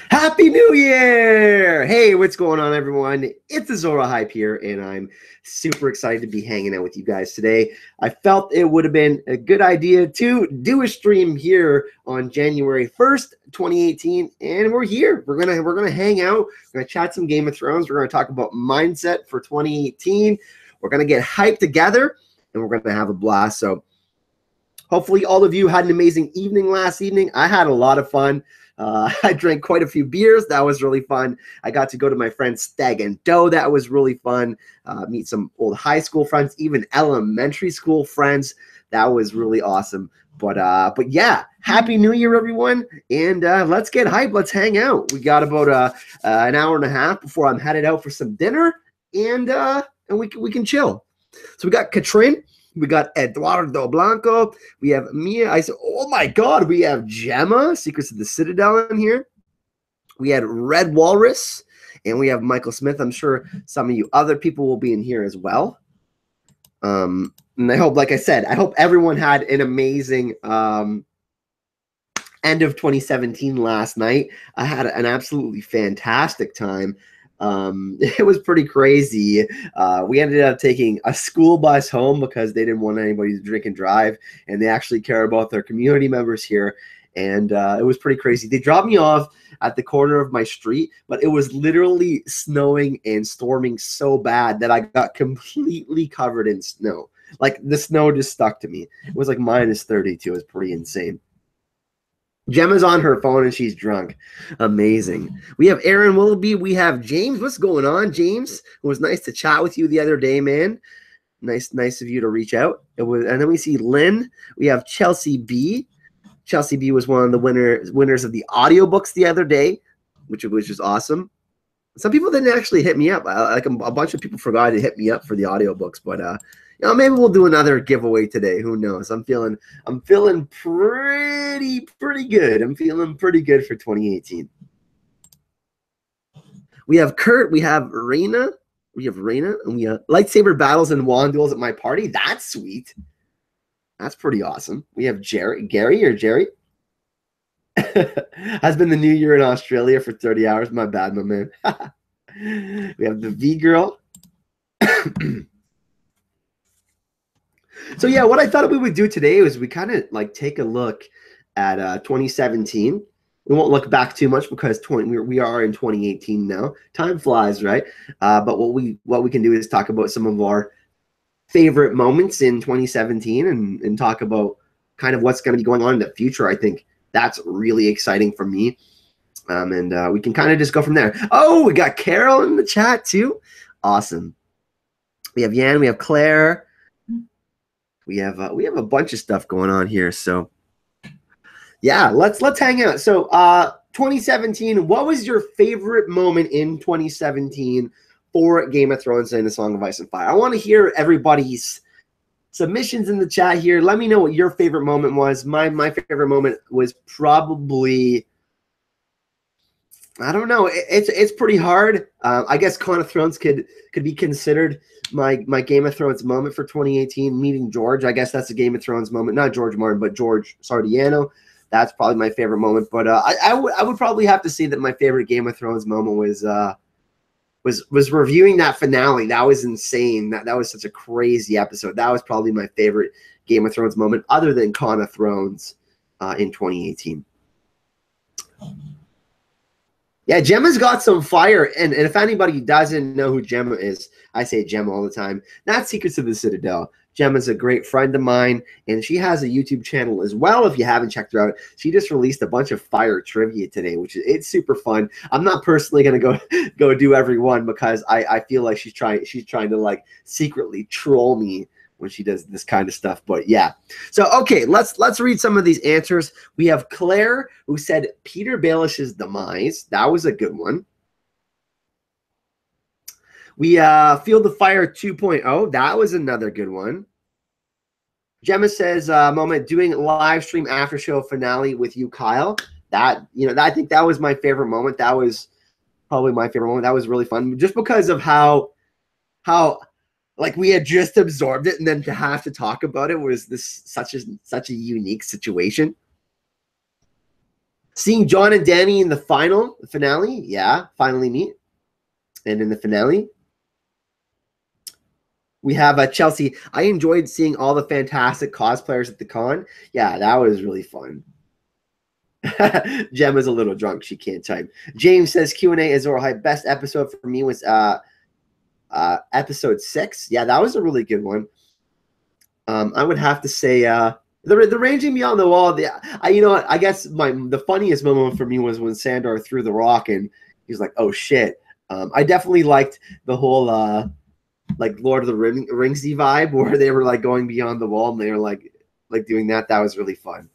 Happy New Year! Hey, what's going on, everyone? It's the Zora Hype here, and I'm super excited to be hanging out with you guys today. I felt it would have been a good idea to do a stream here on January 1st, 2018, and we're here. We're gonna hang out. We're gonna chat some Game of Thrones. We're gonna talk about mindset for 2018. We're gonna get hyped together, and we're gonna have a blast. So hopefully all of you had an amazing evening last evening. I had a lot of fun. I drank quite a few beers. That was really fun. I got to go to my friend's Stag and Dough. That was really fun. Meet some old high school friends, even elementary school friends. That was really awesome. But yeah, Happy New Year, everyone. And let's get hyped. Let's hang out. We got about an hour and a half before I'm headed out for some dinner. And we can chill. So we got Katrin. We got Eduardo Blanco. We have Mia. I said, oh my God, we have Gemma, Secrets of the Citadel in here. We had Red Walrus, and we have Michael Smith. I'm sure some of you other people will be in here as well. And I hope, like I said, I hope everyone had an amazing end of 2017 last night. I had an absolutely fantastic time. It was pretty crazy. We ended up taking a school bus home because they didn't want anybody to drink and drive, and they actually care about their community members here. And it was pretty crazy. They dropped me off at the corner of my street, but it was literally snowing and storming so bad that I got completely covered in snow. Like the snow just stuck to me. It was like -32. It was pretty insane. Gemma's on her phone and she's drunk. Amazing. We have Aaron Willoughby. We have James. What's going on, James? It was nice to chat with you the other day, man. Nice of you to reach out. And then we see Lynn. We have Chelsea B. Chelsea B was one of the winners of the audiobooks the other day, which is awesome. Some people didn't actually hit me up. Like a bunch of people forgot to hit me up for the audiobooks, but maybe we'll do another giveaway today. Who knows? I'm feeling pretty good. I'm feeling pretty good for 2018. We have Kurt. We have Reina. And we have lightsaber battles and wand duels at my party. That's sweet. That's pretty awesome. We have Jerry. Has been the new year in Australia for 30 hours. My bad, my man. We have the V girl. So yeah, what I thought we would do today was we kind of like take a look at 2017. We won't look back too much because we are in 2018 now. Time flies, right? But what we can do is talk about some of our favorite moments in 2017 and talk about kind of what's going to be going on in the future. I think that's really exciting for me. And we can kind of just go from there. Oh, we got Carol in the chat too. Awesome. We have Yan, we have Claire. We have a bunch of stuff going on here. So yeah, let's hang out. So 2017, what was your favorite moment in 2017 for Game of Thrones and the Song of Ice and Fire? I want to hear everybody's submissions in the chat here. Let me know what your favorite moment was. My favorite moment was probably, I don't know. It's pretty hard. I guess Con of Thrones could be considered my Game of Thrones moment for 2018. Meeting George, I guess that's a Game of Thrones moment. Not George Martin, but George Sardiano. That's probably my favorite moment. But I would probably have to say that my favorite Game of Thrones moment was reviewing that finale. That was insane. That was such a crazy episode. That was probably my favorite Game of Thrones moment, other than Con of Thrones in 2018. Yeah, Gemma's got some fire, and if anybody doesn't know who Gemma is, I say Gemma all the time. Not Secrets of the Citadel. Gemma's a great friend of mine, and she has a YouTube channel as well. If you haven't checked her out, she just released a bunch of fire trivia today, it's super fun. I'm not personally gonna go do every one because I feel like she's trying to like secretly troll me when she does this kind of stuff. But yeah, so okay, let's read some of these answers. We have Claire, who said Peter Baelish's demise. That was a good one. We Field of Fire 2.0. That was another good one. Gemma says moment doing live stream after show finale with you, Kyle. That, I think that was my favorite moment. That was probably my favorite moment. That was really fun just because of how like we had just absorbed it, and then to have to talk about it was such a unique situation. Seeing John and Danny in the finale, yeah, finally meet. And in the finale, we have Chelsea. I enjoyed seeing all the fantastic cosplayers at the con. Yeah, that was really fun. Gemma's a little drunk. She can't type. James says Q&A is Azor Hype. Best episode for me was episode 6. Yeah, that was a really good one. I would have to say the ranging beyond the wall. I guess the funniest moment for me was when Sandor threw the rock and he's like, "Oh shit." I definitely liked the whole like Lord of the Ringsy vibe where they were like going beyond the wall and they were like doing that. That was really fun.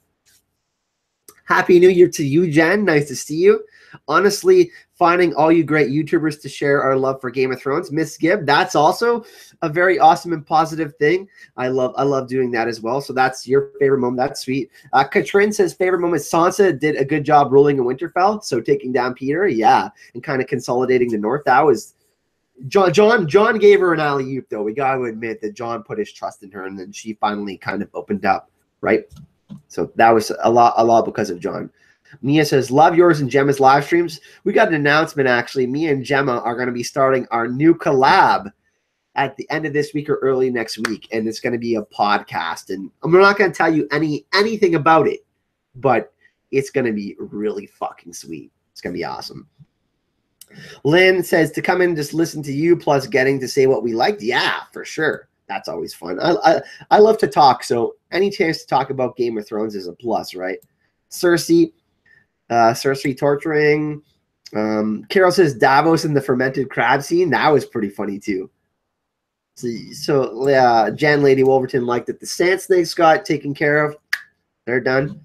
Happy New Year to you, Jen. Nice to see you. Honestly, finding all you great YouTubers to share our love for Game of Thrones. Miss Gibb, that's also a very awesome and positive thing. I love doing that as well. So that's your favorite moment. That's sweet. Katrin says favorite moment. Sansa did a good job ruling in Winterfell. So taking down Peter, yeah, and kind of consolidating the North. That was John gave her an alley-oop, though. We got to admit that John put his trust in her, and then she finally kind of opened up, right? So that was a lot because of John. Mia says, love yours and Gemma's live streams. We got an announcement, actually. Me and Gemma are going to be starting our new collab at the end of this week or early next week, and it's going to be a podcast. And I'm not going to tell you anything about it, but it's going to be really fucking sweet. It's going to be awesome. Lynn says, to come in and just listen to you plus getting to say what we liked. Yeah, for sure. That's always fun. I love to talk, so any chance to talk about Game of Thrones is a plus, right? Cersei torturing. Carol says Davos and the fermented crab scene. That was pretty funny too. So Jan Lady Wolverton liked that the sand snakes got taken care of. They're done.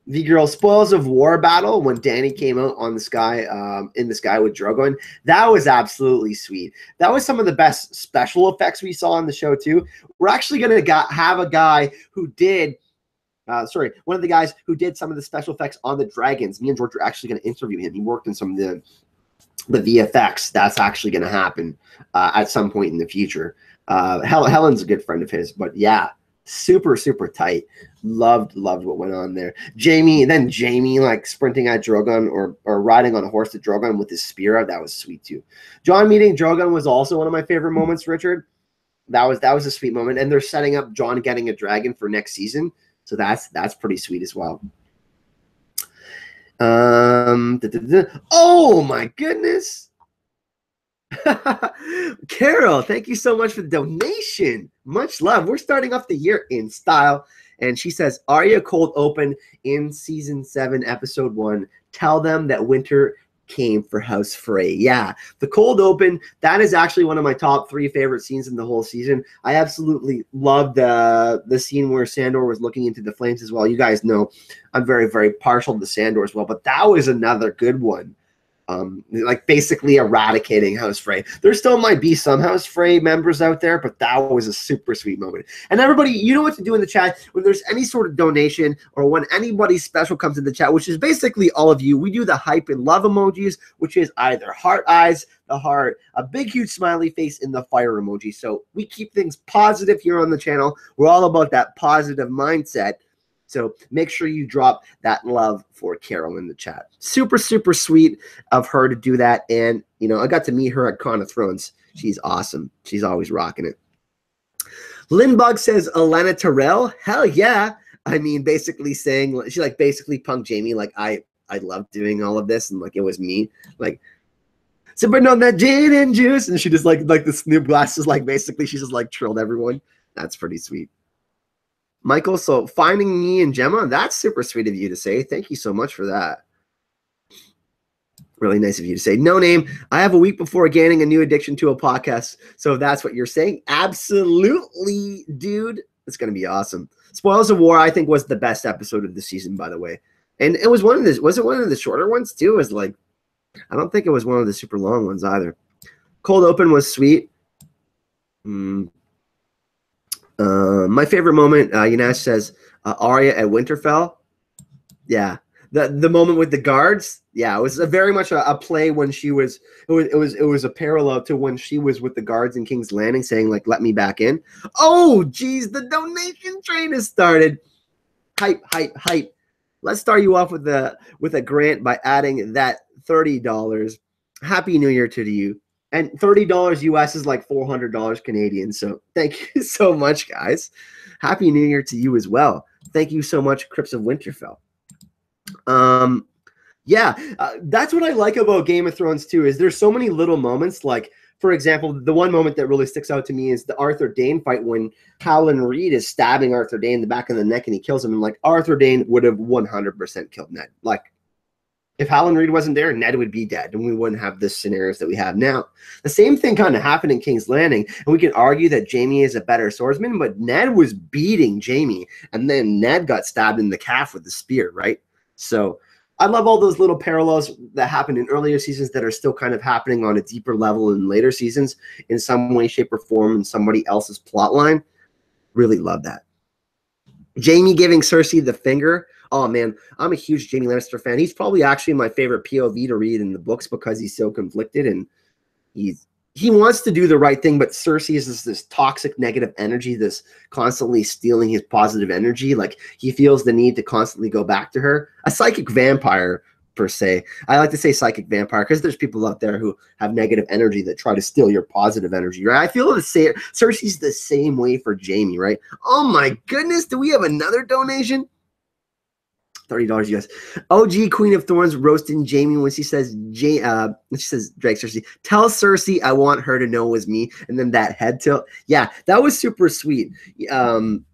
V-Girl spoils of war battle when Danny came out on the sky, in the sky with Drogon. That was absolutely sweet. That was some of the best special effects we saw on the show too. We're actually going to have a guy who did, one of the guys who did some of the special effects on the dragons. Me and George are actually going to interview him. He worked in some of the VFX. That's actually going to happen at some point in the future. Helen's a good friend of his, but yeah. Super tight. Loved what went on there. Jamie like sprinting at Drogon or riding on a horse to Drogon with his spear out. That was sweet too. John meeting Drogon was also one of my favorite moments, Richard. That was a sweet moment. And they're setting up John getting a dragon for next season. So that's pretty sweet as well. Oh my goodness. Carol, thank you so much for the donation. Much love. We're starting off the year in style. And she says, Arya cold open in season 7, episode 1. Tell them that winter came for House Frey. Yeah, the cold open, that is actually one of my top 3 favorite scenes in the whole season. I absolutely loved the scene where Sandor was looking into the flames as well. You guys know I'm very partial to Sandor as well, but that was another good one. Like basically eradicating House Frey. There still might be some House Frey members out there, but that was a super sweet moment. And everybody, you know what to do in the chat when there's any sort of donation or when anybody special comes in the chat, which is basically all of you. We do the hype and love emojis, which is either heart eyes, the heart, a big huge smiley face, and the fire emoji. So we keep things positive here on the channel. We're all about that positive mindset. So make sure you drop that love for Carol in the chat. Super sweet of her to do that. And, you know, I got to meet her at Con of Thrones. She's awesome. She's always rocking it. Lindbug says, Olenna Tyrell. Hell yeah. I mean, basically saying, she like basically punked Jamie. Like, I love doing all of this. And like, it was me. Like, sipping on that gin and juice. And she just like the Snoop glasses, like basically she just like trilled everyone. That's pretty sweet. Michael, so finding me and Gemma, that's super sweet of you to say. Thank you so much for that. Really nice of you to say. No name, I have a week before gaining a new addiction to a podcast. So if that's what you're saying, absolutely, dude. It's going to be awesome. Spoils of War, I think, was the best episode of the season, by the way. And it was was it one of the shorter ones, too? It was like, I don't think it was one of the super long ones either. Cold Open was sweet. My favorite moment, Yanesh says, Arya at Winterfell. Yeah, the moment with the guards. Yeah, it was very much a play when she was. It was a parallel to when she was with the guards in King's Landing, saying like, "Let me back in." Oh, geez, the donation train has started. Hype. let's start you off with a grant by adding that $30. Happy New Year to you. And $30 US is like $400 Canadian. So thank you so much, guys. Happy New Year to you as well. Thank you so much, Crypts of Winterfell. Yeah, that's what I like about Game of Thrones too, is there's so many little moments. Like, for example, the one moment that really sticks out to me is the Arthur Dayne fight when Howland Reed is stabbing Arthur Dayne in the back of the neck and he kills him. And like, Arthur Dayne would have 100% killed Ned. Like, if Howland Reed wasn't there, Ned would be dead, and we wouldn't have the scenarios that we have now. The same thing kind of happened in King's Landing, and we can argue that Jaime is a better swordsman, but Ned was beating Jaime, and then Ned got stabbed in the calf with the spear, right? So I love all those little parallels that happened in earlier seasons that are still kind of happening on a deeper level in later seasons in some way, shape, or form in somebody else's plot line. Really love that. Jaime giving Cersei the finger. Oh, man, I'm a huge Jaime Lannister fan. He's probably actually my favorite POV to read in the books because he's so conflicted and he wants to do the right thing, but Cersei is this toxic negative energy, this constantly stealing his positive energy. Like, he feels the need to constantly go back to her. A psychic vampire, per se. I like to say psychic vampire because there's people out there who have negative energy that try to steal your positive energy, right? I feel the same. Cersei's the same way for Jaime, right? Oh, my goodness. Do we have another donation? $30 US. OG Queen of Thorns roasting Jaime when she says, Drake Cersei, tell Cersei I want her to know it was me. And then that head tilt. Yeah, that was super sweet. Queen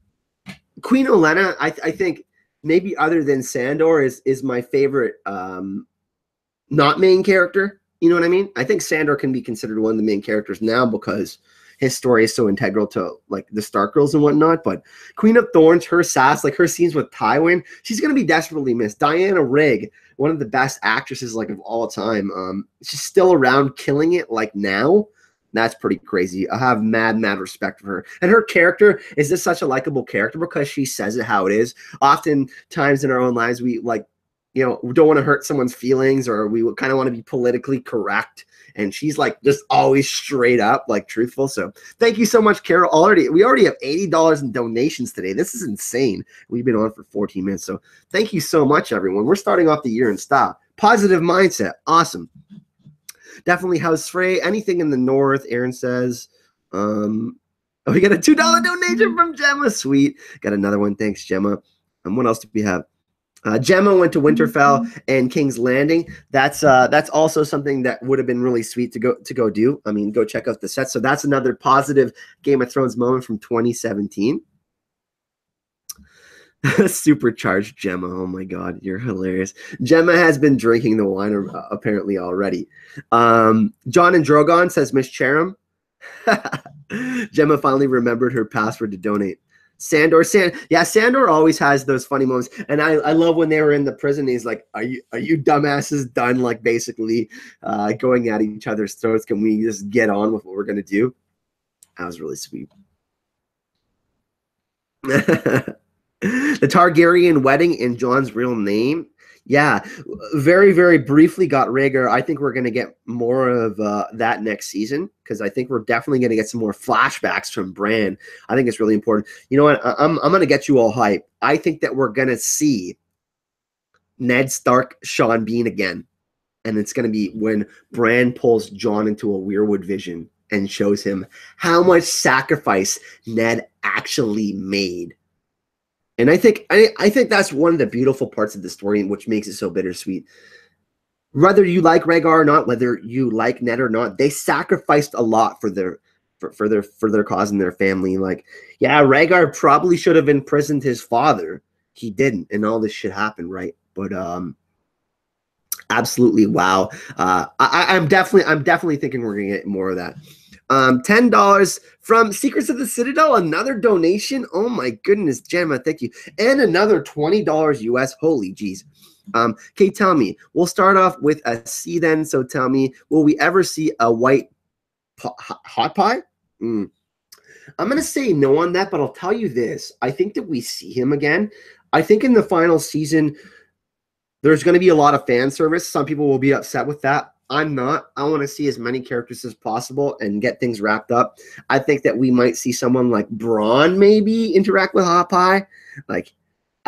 Olenna, I think maybe other than Sandor is my favorite not main character. You know what I mean? I think Sandor can be considered one of the main characters now because his story is so integral to like the Stark girls and whatnot. But Queen of Thorns, her sass, like her scenes with Tywin, she's gonna be desperately missed. Diana Rigg, one of the best actresses like of all time. She's still around killing it like now. That's pretty crazy. I have mad respect for her. And her character is just such a likable character because she says it how it is. Oftentimes in our own lives, we like, you know, we don't want to hurt someone's feelings or we kind of want to be politically correct. And she's like just always straight up, like truthful. So thank you so much, Carol. We already have $80 in donations today. This is insane. We've been on for 14 minutes. So thank you so much, everyone. We're starting off the year in style. Positive mindset. Awesome. Definitely House Frey. Anything in the north, Aaron says. Oh, we got a $2 donation from Gemma. Sweet. Got another one. Thanks, Gemma. What else do we have? Gemma went to Winterfell and King's Landing. That's also something that would have been really sweet to go do. I mean, go check out the set. So that's another positive Game of Thrones moment from 2017. Supercharged Gemma. Oh my God, you're hilarious. Gemma has been drinking the wine apparently already. John and Drogon says Miss Chatham. Gemma finally remembered her password to donate. Sandor always has those funny moments, and I love when they were in the prison. He's like, "Are you dumbasses done? Like basically going at each other's throats? Can we just get on with what we're gonna do?" That was really sweet. The Targaryen wedding in Jon's real name. Yeah, very briefly got Rhaegar. I think we're going to get more of that next season because I think we're definitely going to get some more flashbacks from Bran. I think it's really important. You know what? I'm going to get you all hype. I think that we're going to see Ned Stark, Sean Bean again. And it's going to be when Bran pulls Jon into a Weirwood vision and shows him how much sacrifice Ned actually made. And I think that's one of the beautiful parts of the story, which makes it so bittersweet. Whether you like Rhaegar or not, whether you like Ned or not, they sacrificed a lot for their cause and their family. Like, yeah, Rhaegar probably should have imprisoned his father. He didn't, and all this shit happened, right? But absolutely, wow. I'm definitely thinking we're gonna get more of that. $10 from Secrets of the Citadel, another donation. Oh my goodness, Gemma, thank you. And another $20 US. Holy jeez. Okay, tell me. We'll start off with a C then. So tell me, will we ever see a white hot pie? I'm going to say no on that, but I'll tell you this. I think that we see him again. I think in the final season, there's going to be a lot of fan service. Some people will be upset with that. I'm not. I want to see as many characters as possible and get things wrapped up. I think that we might see someone like Bronn maybe interact with Hot Pie. Like,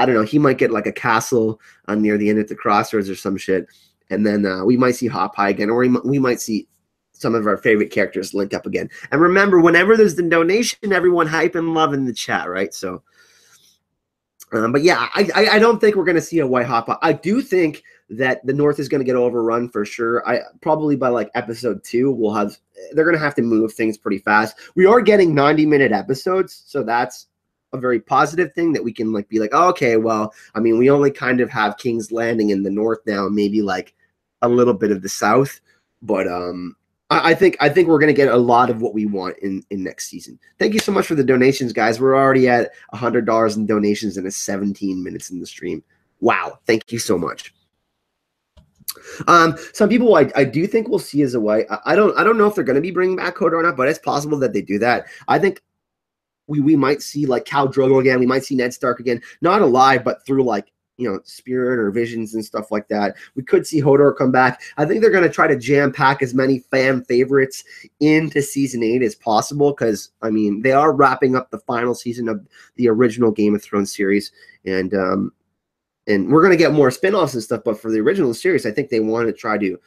I don't know, he might get like a castle near the end at the crossroads or some shit. And then we might see Hot Pie again, or we might see some of our favorite characters linked up again. And remember, whenever there's the donation, everyone hype and love in the chat, right? So, but yeah, I don't think we're going to see a white Hot Pie. I do think that the North is going to get overrun for sure. Probably by like episode 2, they're going to have to move things pretty fast. We are getting 90-minute episodes, so that's a very positive thing that we can like be like, oh, okay, well, I mean, we only kind of have King's Landing in the North now, maybe like a little bit of the South, but I think we're going to get a lot of what we want in next season. Thank you so much for the donations, guys. We're already at $100 in donations and it's 17 minutes in the stream. Wow, thank you so much. Some people I do think we'll see as a white. I don't know if they're going to be bringing back Hodor or not, but it's possible that they do that. I think we might see like Khal Drogo again. We might see Ned Stark again, not alive, but through like, you know, spirit or visions and stuff like that. We could see Hodor come back. I think they're going to try to jam pack as many fan favorites into season 8 as possible, because I mean, they are wrapping up the final season of the original Game of Thrones series, and we're going to get more spin-offs and stuff, but for the original series, I think they want to try to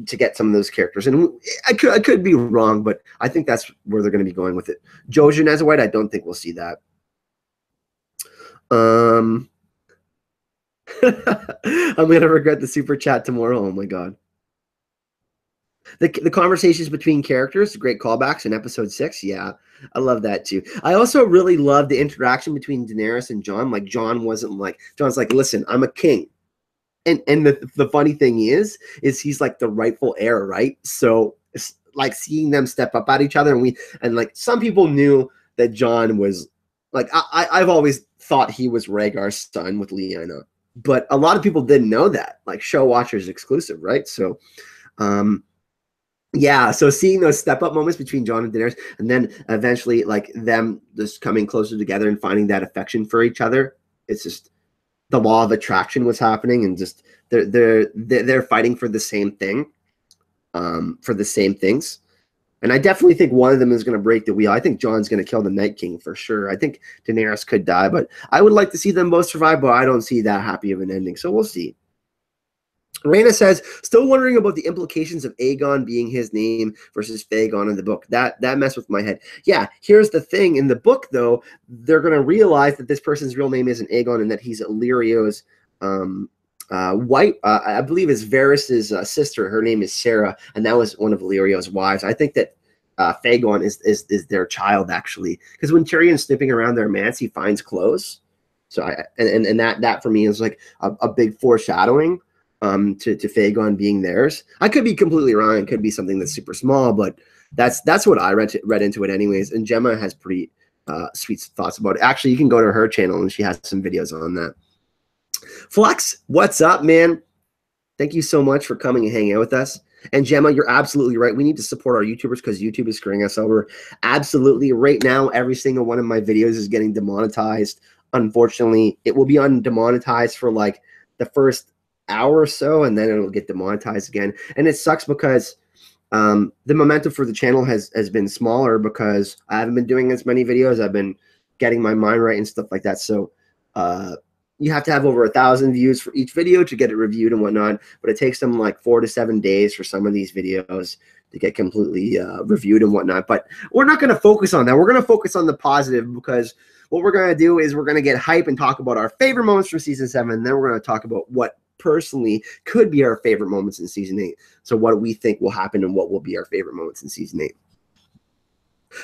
get some of those characters. And I could be wrong, but I think that's where they're going to be going with it. Jojen as a white, I don't think we'll see that. I'm going to regret the super chat tomorrow. Oh my God. The conversations between characters, great callbacks in episode 6. Yeah, I love that too. I also really love the interaction between Daenerys and Jon. Like Jon's like, listen, I'm a king. And the funny thing is he's like the rightful heir, right? So it's like seeing them step up at each other, and like some people knew that Jon was like, I've always thought he was Rhaegar's son with Lyanna, but a lot of people didn't know that, like show watchers exclusive, right? So yeah, so seeing those step up moments between Jon and Daenerys, and then eventually like them just coming closer together and finding that affection for each other, it's just the law of attraction was happening, and just they're fighting for the same thing, for the same things. And I definitely think one of them is going to break the wheel. I think Jon's going to kill the Night King for sure. I think Daenerys could die, but I would like to see them both survive, but I don't see that happy of an ending. So we'll see. Raina says, still wondering about the implications of Aegon being his name versus Phaegon in the book. That messed with my head. Yeah, here's the thing. In the book, though, they're going to realize that this person's real name isn't Aegon and that he's Illyrio's wife. I believe is Varys' sister. Her name is Sarah, and that was one of Illyrio's wives. I think that Phaegon is their child, actually, because when Tyrion's sniffing around their manse, he finds clothes. So that for me is like a big foreshadowing to Phaegon being theirs. I could be completely wrong. It could be something that's super small, but that's what I read into it anyways. And Gemma has pretty sweet thoughts about it. Actually, you can go to her channel and she has some videos on that. Flux, what's up, man? Thank you so much for coming and hanging out with us. And Gemma, you're absolutely right. We need to support our YouTubers because YouTube is screwing us over. Absolutely. Right now, every single one of my videos is getting demonetized. Unfortunately, it will be undemonetized for like the first hour or so, and then it'll get demonetized again. And it sucks because the momentum for the channel has been smaller because I haven't been doing as many videos. I've been getting my mind right and stuff like that. So you have to have over 1,000 views for each video to get it reviewed and whatnot. But it takes them like 4 to 7 days for some of these videos to get completely reviewed and whatnot. But we're not going to focus on that. We're going to focus on the positive, because what we're going to do is we're going to get hype and talk about our favorite moments from season 7. And then we're going to talk about what personally could be our favorite moments in season 8. So what we think will happen and what will be our favorite moments in season 8.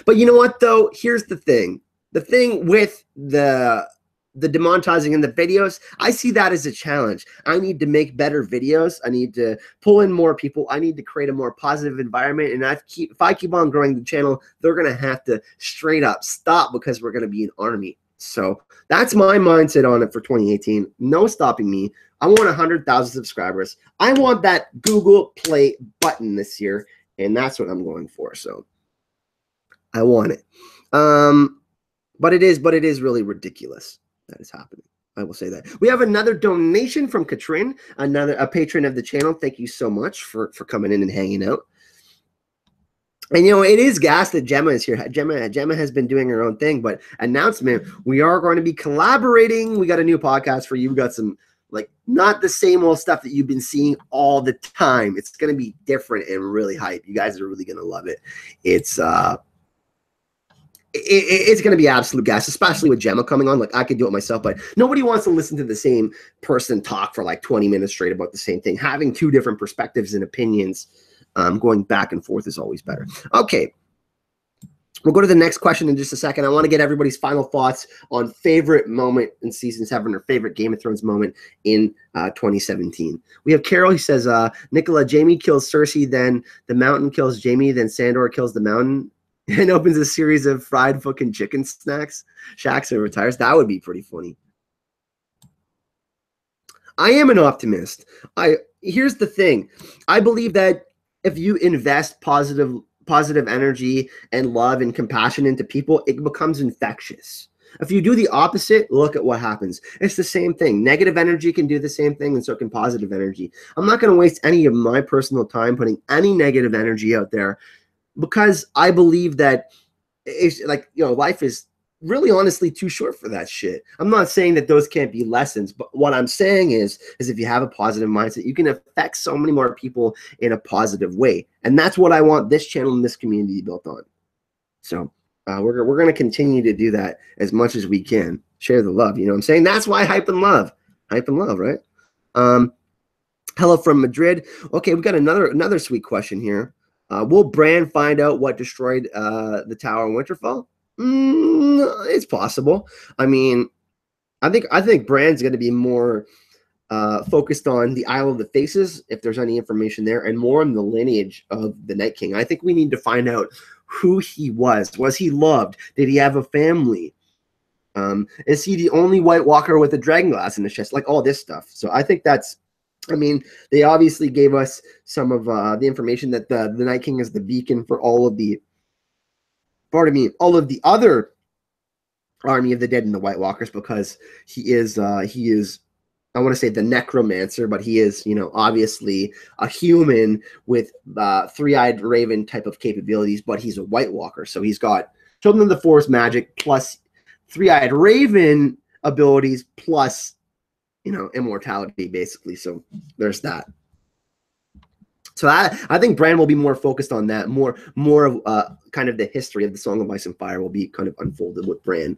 But you know what, though? Here's the thing. The thing with the demonetizing in the videos, I see that as a challenge. I need to make better videos. I need to pull in more people. I need to create a more positive environment. And if I keep on growing the channel, they're going to have to straight up stop, because we're going to be an army. So that's my mindset on it for 2018. No stopping me. I want 100,000 subscribers. I want that Google Play button this year, and that's what I'm going for. So I want it. But it is really ridiculous that is happening. I will say that. We have another donation from Katrin, a patron of the channel. Thank you so much for coming in and hanging out. And, you know, it is gas that Gemma is here. Gemma has been doing her own thing, but announcement, we are going to be collaborating. We got a new podcast for you. We got some, like, not the same old stuff that you've been seeing all the time. It's going to be different and really hype. You guys are really going to love it. It's going to be absolute gas, especially with Gemma coming on. Like, I could do it myself, but nobody wants to listen to the same person talk for like 20 minutes straight about the same thing. Having two different perspectives and opinions going back and forth is always better. Okay. We'll go to the next question in just a second. I want to get everybody's final thoughts on favorite moment in season 7 or favorite Game of Thrones moment in 2017. We have Carol. He says, Nicola, Jaime kills Cersei, then the mountain kills Jaime, then Sandor kills the mountain and opens a series of fried fucking chicken shacks and retires. That would be pretty funny. I am an optimist. Here's the thing. I believe that if you invest positive energy and love and compassion into people, it becomes infectious. If you do the opposite, look at what happens. It's the same thing. Negative energy can do the same thing, and so can positive energy. I'm not going to waste any of my personal time putting any negative energy out there, because I believe that it's like, you know, life is really honestly too short for that shit. I'm not saying that those can't be lessons, but what I'm saying is if you have a positive mindset, you can affect so many more people in a positive way. And that's what I want this channel and this community built on. So we're going to continue to do that as much as we can. Share the love, you know what I'm saying? That's why hype and love, right? Hello from Madrid. Okay, we got another sweet question here. Will Bran find out what destroyed the Tower in Winterfell? It's possible. I mean, I think Bran's going to be more focused on the Isle of the Faces, if there's any information there, and more on the lineage of the Night King. I think we need to find out who he was. Was he loved? Did he have a family? Is he the only White Walker with a dragon glass in his chest? Like all this stuff. So I think that's, I mean, they obviously gave us some of the information that the Night King is the beacon for all of the other Army of the Dead and the White Walkers, because he is, I want to say the necromancer, but he is, you know, obviously a human with three-eyed raven type of capabilities, but he's a White Walker. So he's got Children of the Forest magic plus three-eyed raven abilities plus, you know, immortality basically. So there's that. So I think Bran will be more focused on that. More of kind of the history of the Song of Ice and Fire will be kind of unfolded with Bran.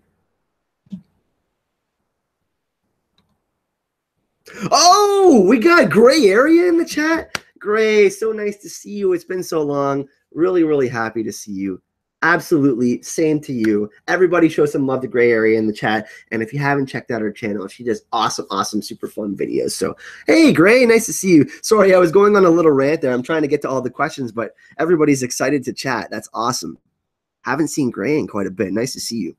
Oh, we got Gray Area in the chat. Gray, so nice to see you. It's been so long. Really, really happy to see you. Absolutely, same to you. Everybody show some love to Gray Area in the chat. And if you haven't checked out her channel, she does awesome, super fun videos. So, hey, Gray, nice to see you. Sorry, I was going on a little rant there. I'm trying to get to all the questions, but everybody's excited to chat. That's awesome. Haven't seen Gray in quite a bit. Nice to see you.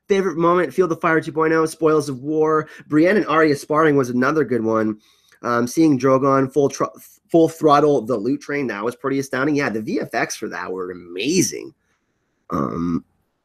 Favorite moment, Field of Fire 2.0, Spoils of War. Brienne and Arya sparring was another good one. Seeing Drogon full throttle the loot train, that was pretty astounding. Yeah, the VFX for that were amazing. A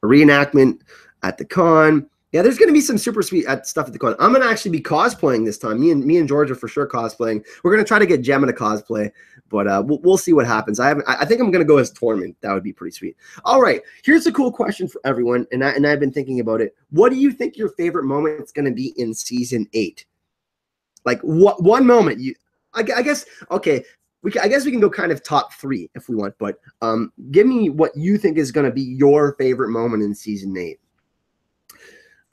reenactment at the con. Yeah, there's going to be some super sweet stuff at the con. I'm going to actually be cosplaying this time. Me and George are for sure cosplaying. We're going to try to get Gemma to cosplay, but we'll see what happens. I think I'm going to go as Tormund. That would be pretty sweet. All right, here's a cool question for everyone, and I've been thinking about it. What do you think your favorite moment is going to be in season 8? Like what one moment I guess, okay, I guess we can go kind of top 3 if we want, but give me what you think is going to be your favorite moment in season 8.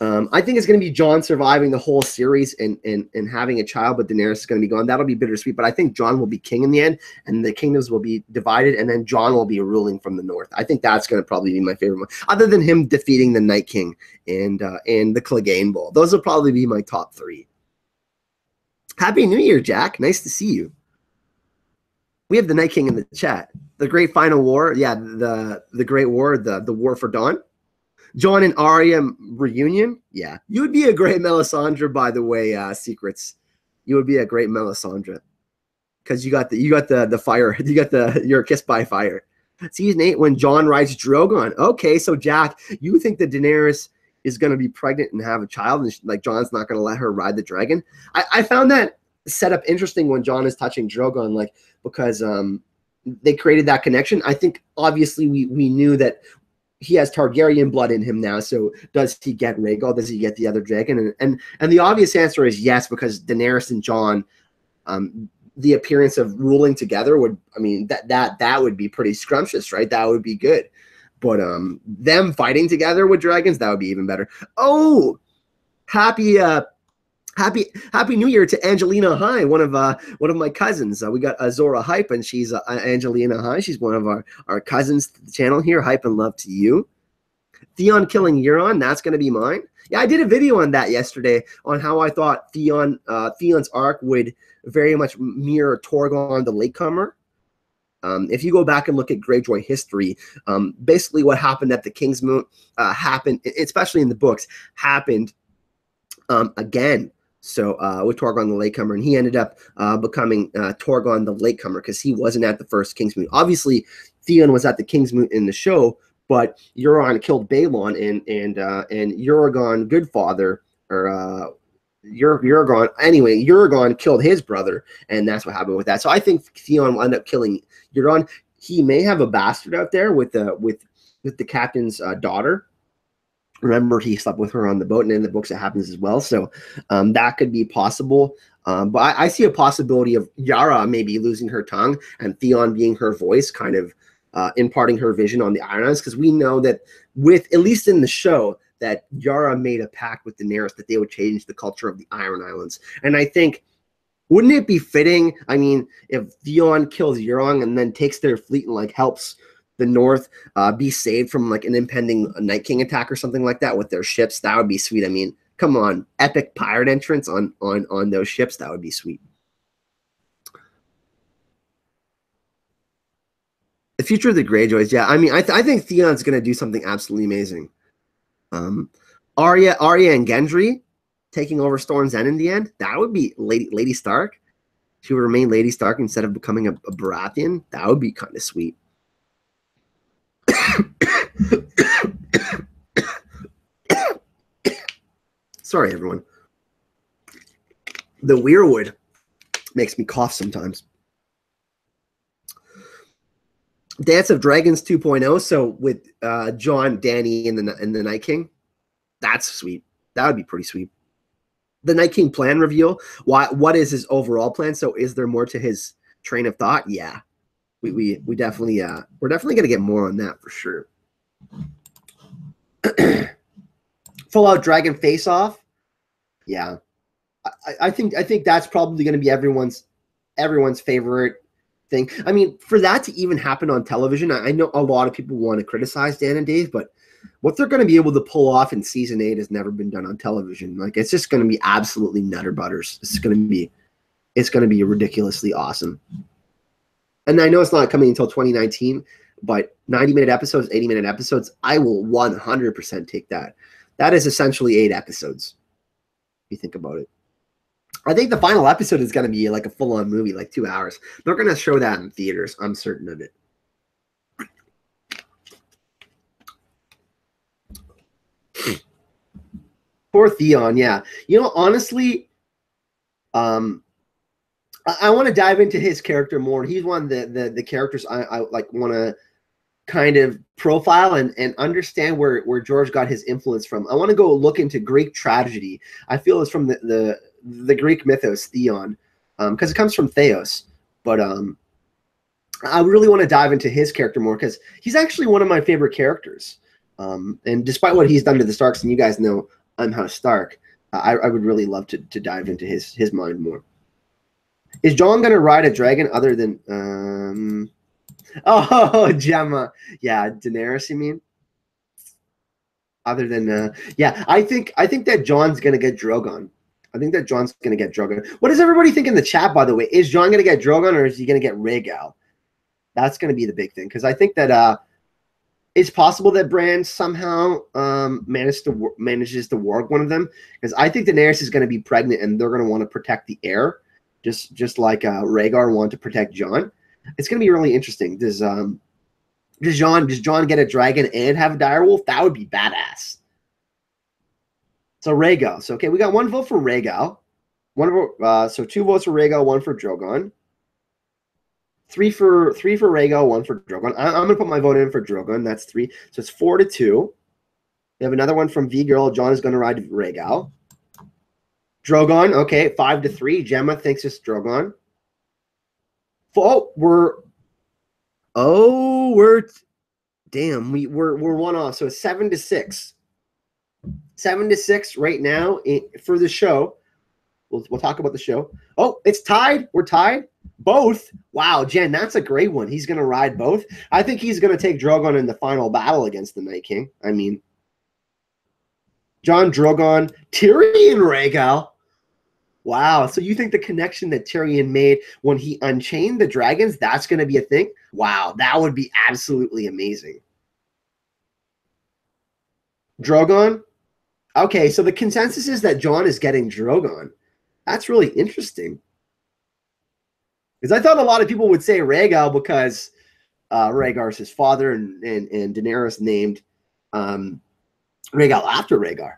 I think it's going to be Jon surviving the whole series and having a child, but Daenerys is going to be gone. That'll be bittersweet, but I think Jon will be king in the end, and the kingdoms will be divided, and then Jon will be ruling from the north. I think that's going to probably be my favorite one, other than him defeating the Night King and the Clegane Bowl. Those will probably be my top 3. Happy New Year, Jack. Nice to see you. We have the Night King in the chat. The Great Final War. Yeah, the Great War, the War for Dawn. Jon and Arya reunion. Yeah, you would be a great Melisandre, by the way. Secrets, you would be a great Melisandre because you got the fire. You're kissed by fire. Season 8 when Jon rides Drogon. Okay, so Jack, you think that Daenerys is going to be pregnant and have a child, and like Jon's not going to let her ride the dragon? I found that setup interesting when Jon is touching Drogon, like because they created that connection. I think obviously we knew that he has Targaryen blood in him now. So does he get Rhaegal? Does he get the other dragon? And the obvious answer is yes, because Daenerys and Jon, the appearance of ruling together would, I mean, that would be pretty scrumptious, right? That would be good. But them fighting together with dragons, that would be even better. Oh, happy New Year to Angelina High, one of my cousins. We got Azora Hype, and she's Angelina High. She's one of our cousins to the channel here. Hype and love to you. Theon killing Euron, that's going to be mine. Yeah, I did a video on that yesterday on how I thought Theon's arc would very much mirror Torgon the Latecomer. If you go back and look at Greyjoy history, basically what happened at the Kingsmoot happened, especially in the books, happened again. So with Torgon the Latecomer, and he ended up becoming Torgon the Latecomer because he wasn't at the first Kingsmoot. Obviously, Theon was at the Kingsmoot in the show, but Euron killed Balon, and Euron Goodfather, or Euron killed his brother, and that's what happened with that. So I think Theon will end up killing Euron. He may have a bastard out there with the captain's daughter. Remember, he slept with her on the boat, and in the books it happens as well. So that could be possible. But I see a possibility of Yara maybe losing her tongue and Theon being her voice, kind of imparting her vision on the Iron Islands, because we know that at least in the show, that Yara made a pact with Daenerys that they would change the culture of the Iron Islands. And I think, wouldn't it be fitting, I mean, if Theon kills Euron and then takes their fleet and like helps the North be saved from like an impending Night King attack or something like that with their ships? That would be sweet. I mean, come on, epic pirate entrance on those ships, that would be sweet. The future of the Greyjoys, yeah. I mean, I think Theon's going to do something absolutely amazing. Arya and Gendry taking over Storm's End in the end. That would be Lady Stark. She would remain Lady Stark instead of becoming a Baratheon. That would be kind of sweet. Sorry, everyone. The weirwood makes me cough sometimes. Dance of Dragons 2.0. So with Jon, Dany, and the Night King, that's sweet. That would be pretty sweet. The Night King plan reveal. What is his overall plan? So is there more to his train of thought? Yeah, we definitely we're definitely gonna get more on that for sure. Full out dragon face off. Yeah, I think that's probably gonna be everyone's favorite thing. I mean, for that to even happen on television, I know a lot of people want to criticize Dan and Dave, but what they're going to be able to pull off in season 8 has never been done on television. Like, it's just going to be absolutely nutter butters. It's going to be ridiculously awesome. And I know it's not coming until 2019, but 90-minute episodes, 80-minute episodes, I will 100% take that. That is essentially 8 episodes, if you think about it. I think the final episode is going to be like a full-on movie, like 2 hours. They're going to show that in theaters. I'm certain of it. Poor Theon, yeah. You know, honestly, I want to dive into his character more. He's one of the characters I like want to kind of profile and understand where George got his influence from. I want to go look into Greek tragedy. I feel it's from the Greek mythos, Theon, because it comes from Theos. But I really want to dive into his character more because he's actually one of my favorite characters. And despite what he's done to the Starks, and you guys know I'm House Stark, I would really love to dive into his mind more. Is Jon going to ride a dragon other than... Oh, Gemma. Yeah, Daenerys, you mean? Other than... yeah, I think that Jon's going to get Drogon. I think that Jon's going to get Drogon. What does everybody think in the chat, by the way? Is Jon going to get Drogon or is he going to get Rhaegal? That's going to be the big thing. Because I think that it's possible that Bran somehow manages to warg one of them. Because I think Daenerys is going to be pregnant and they're going to want to protect the heir. Just like Rhaegar wanted to protect Jon. It's going to be really interesting. Does Jon get a dragon and have a direwolf? That would be badass. So Rhaegal. So okay, we got one vote for Rhaegal. So 2 votes for Rhaegal, 1 for Drogon. three for Rhaegal, 1 for Drogon. I'm gonna put my vote in for Drogon. That's 3. So it's 4-2. We have another one from V Girl. John is gonna ride Rhaegal. Drogon, okay, 5-3. Gemma thinks it's Drogon. Damn, we're 1 off. So it's 7-6. 7-6 right now for the show. We'll talk about the show. Oh, it's tied. We're tied. Both. Wow, Jen, that's a great one. He's going to ride both. I think he's going to take Drogon in the final battle against the Night King. I mean, Jon, Drogon, Tyrion, Rhaegal. Wow. So you think the connection that Tyrion made when he unchained the dragons, that's going to be a thing? Wow, that would be absolutely amazing. Drogon? Okay, so the consensus is that Jon is getting Drogon. That's really interesting. Because I thought a lot of people would say Rhaegal because Rhaegar's his father, and Daenerys named Rhaegal after Rhaegar.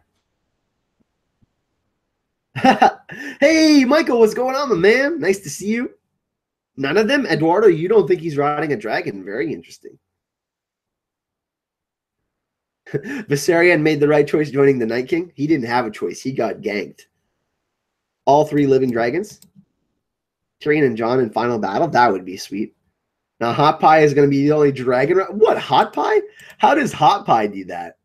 Hey, Michael, what's going on, my man? Nice to see you. None of them? Eduardo, you don't think he's riding a dragon? Very interesting. Viserion made the right choice joining the Night King. He didn't have a choice. He got ganked. All 3 living dragons. Tyrion and Jon in final battle. That would be sweet. Now, Hot Pie is going to be the only dragon. What, Hot Pie? How does Hot Pie do that?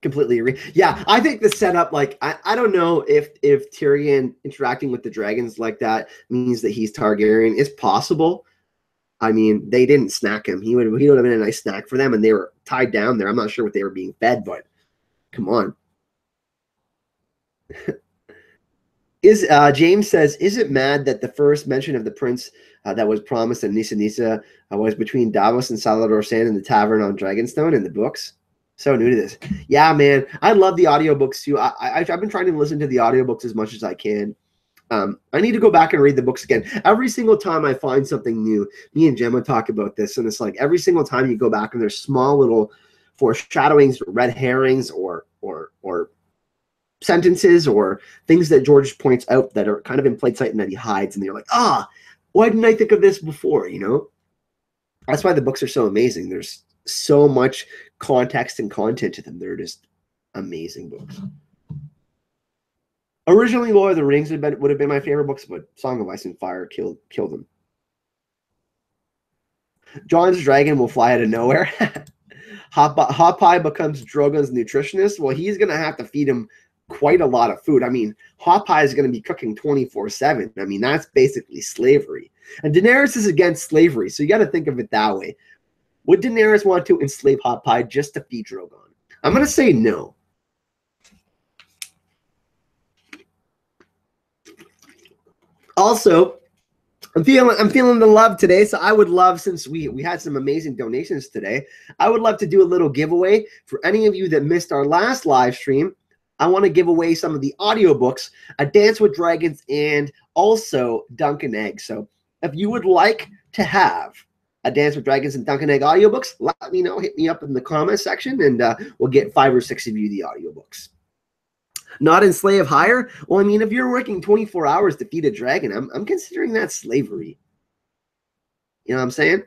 Completely agree. Yeah, I think the setup, like, I don't know if Tyrion interacting with the dragons like that means that he's Targaryen. It's possible. I mean, they didn't snack him. He would have been a nice snack for them, and they were tied down there. I'm not sure what they were being fed, but come on. James says, is it mad that the first mention of the prince that was promised in Nissa Nissa was between Davos and Salladhor Saan in the tavern on Dragonstone in the books? So new to this. Yeah, man. I love the audiobooks too. I've been trying to listen to the audiobooks as much as I can. I need to go back and read the books again. Every single time I find something new, me and Gemma talk about this, and it's like every single time you go back and there's small little foreshadowings, red herrings, or sentences or things that George points out that are kind of in plain sight and that he hides, and you're like, why didn't I think of this before? You know, that's why the books are so amazing. There's so much context and content to them. They're just amazing books. Originally, Lord of the Rings would have been my favorite books, but Song of Ice and Fire killed them. Jon's dragon will fly out of nowhere. Hot Pie becomes Drogon's nutritionist. Well, he's going to have to feed him quite a lot of food. I mean, Hot Pie is going to be cooking 24/7. I mean, that's basically slavery. And Daenerys is against slavery, so you got to think of it that way. Would Daenerys want to enslave Hot Pie just to feed Drogon? I'm going to say no. Also, I'm feeling the love today, so I would love, since we had some amazing donations today, I would love to do a little giveaway for any of you that missed our last live stream. I want to give away some of the audiobooks, A Dance with Dragons, and also Dunk and Egg. So if you would like to have A Dance with Dragons and Dunk and Egg audiobooks, let me know. Hit me up in the comment section, and we'll get 5 or 6 of you the audiobooks. Not enslave higher? Well, I mean, if you're working 24 hours to feed a dragon, I'm considering that slavery. You know what I'm saying?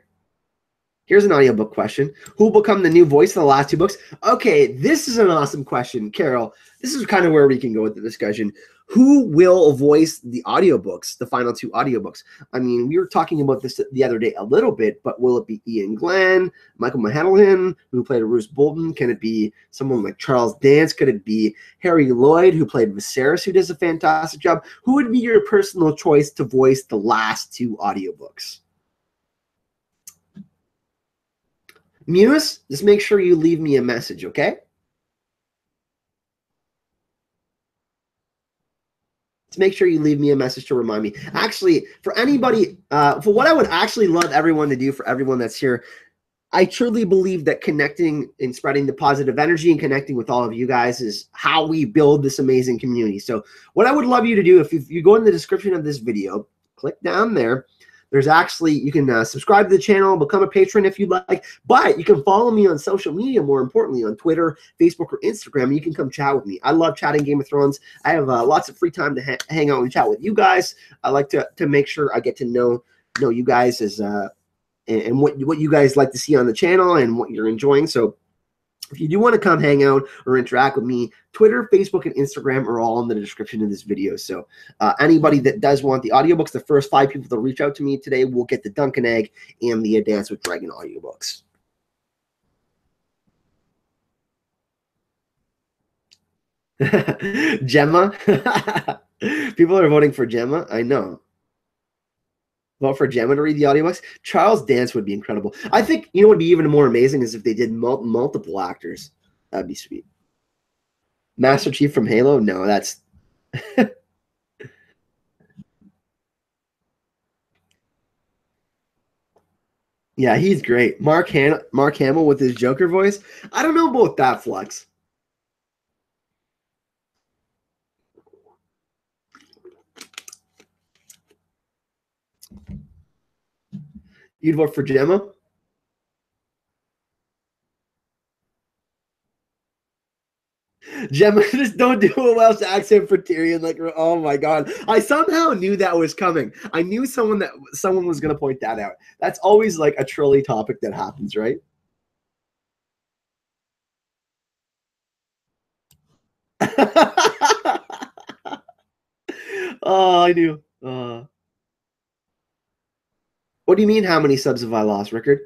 Here's an audiobook question. Who will become the new voice of the last 2 books? Okay, this is an awesome question, Carol. This is kind of where we can go with the discussion. Who will voice the audiobooks, the final 2 audiobooks? I mean, we were talking about this the other day a little bit, but will it be Ian Glenn, Michael Mahanlin, who played Roose Bolton? Can it be someone like Charles Dance? Could it be Harry Lloyd, who played Viserys, who does a fantastic job? Who would be your personal choice to voice the last 2 audiobooks? Muse, just make sure you leave me a message, okay? Just make sure you leave me a message to remind me. Actually, for anybody, for what I would actually love everyone to do, for everyone that's here, I truly believe that connecting and spreading the positive energy and connecting with all of you guys is how we build this amazing community. So what I would love you to do, if you go in the description of this video, click down there. There's actually, you can subscribe to the channel, become a patron if you'd like, but you can follow me on social media, more importantly, on Twitter, Facebook, or Instagram, and you can come chat with me. I love chatting Game of Thrones. I have lots of free time to hang out and chat with you guys. I like to make sure I get to know you guys as and what you guys like to see on the channel and what you're enjoying. So if you do want to come hang out or interact with me, Twitter, Facebook, and Instagram are all in the description of this video. So anybody that does want the audiobooks, the first 5 people to reach out to me today will get the Dunk and Egg and the Dance with Dragon audiobooks. Gemma? People are voting for Gemma? I know. Vote for Gemma to read the audiobooks. Charles Dance would be incredible. I think, you know what would be even more amazing is if they did multiple actors. That'd be sweet. Master Chief from Halo? No, that's... Yeah, he's great. Mark Hamill with his Joker voice. I don't know about that, Flux. You'd vote for Gemma? Gemma, just don't do a Welsh accent for Tyrion. Like, oh my god, I somehow knew that was coming. I knew someone was going to point that out. That's always like a trolley topic that happens, right? Oh, I knew. What do you mean? How many subs have I lost, Rickard?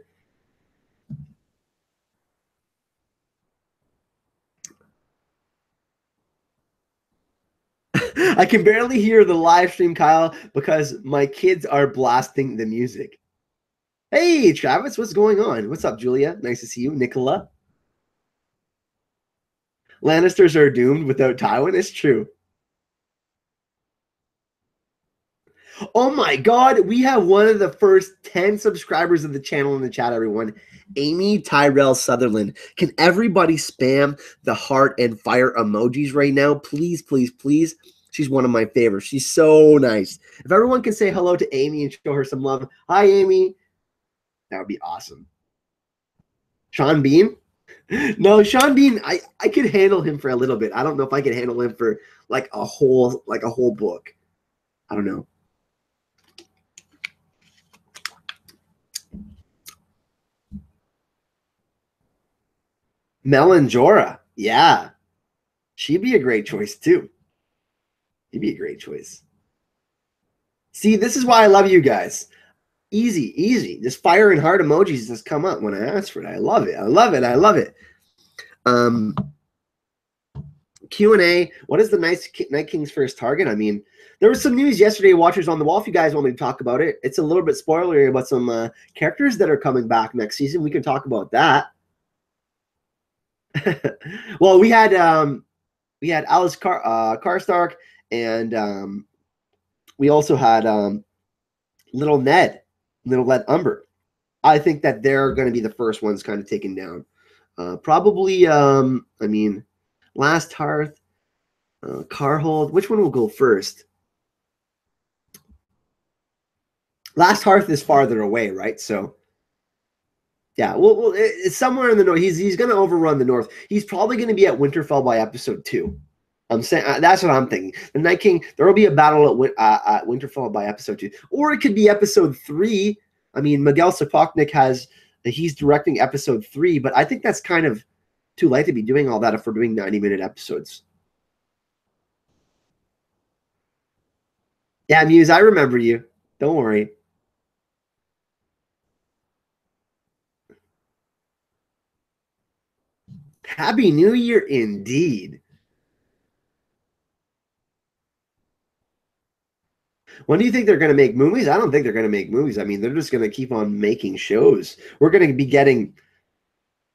I can barely hear the live stream, Kyle, because my kids are blasting the music. Hey, Travis, what's going on? What's up, Julia? Nice to see you. Nicola? Lannisters are doomed without Tywin. It's true. Oh my god, we have one of the first 10 subscribers of the channel in the chat, everyone. Amy Tyrell Sutherland. Can everybody spam the heart and fire emojis right now? Please, please, please. She's one of my favorites. She's so nice. If everyone can say hello to Amy and show her some love. Hi, Amy. That would be awesome. Sean Bean? No, Sean Bean, I could handle him for a little bit. I don't know if I could handle him for like a whole book. I don't know. Melanjora. Yeah. She'd be a great choice too. He'd be a great choice. See, this is why I love you guys. Easy, easy. Just fire and heart emojis just come up when I ask for it. I love it. I love it. I love it. Q&A. What is the Night King's first target? I mean, there was some news yesterday, Watchers on the Wall. If you guys want me to talk about it, it's a little bit spoilery about some characters that are coming back next season. We can talk about that. Well, we had Alice Karstark, and we also had Little Ned Umber. I think that they're going to be the first ones kind of taken down. Probably, I mean, Last Hearth, Carhold. Which one will go first? Last Hearth is farther away, right? So, yeah, well, it's somewhere in the north. He's going to overrun the north. He's probably going to be at Winterfell by episode 2. I'm saying that's what I'm thinking. The Night King. There will be a battle at Winterfell by episode 2, or it could be episode 3. I mean, Miguel Sapochnik he's directing episode 3, but I think that's kind of too late to be doing all that if we're doing 90-minute episodes. Yeah, Muse, I remember you. Don't worry. Happy New Year indeed. When do you think they're going to make movies? I don't think they're going to make movies. I mean, they're just going to keep on making shows. We're going to be getting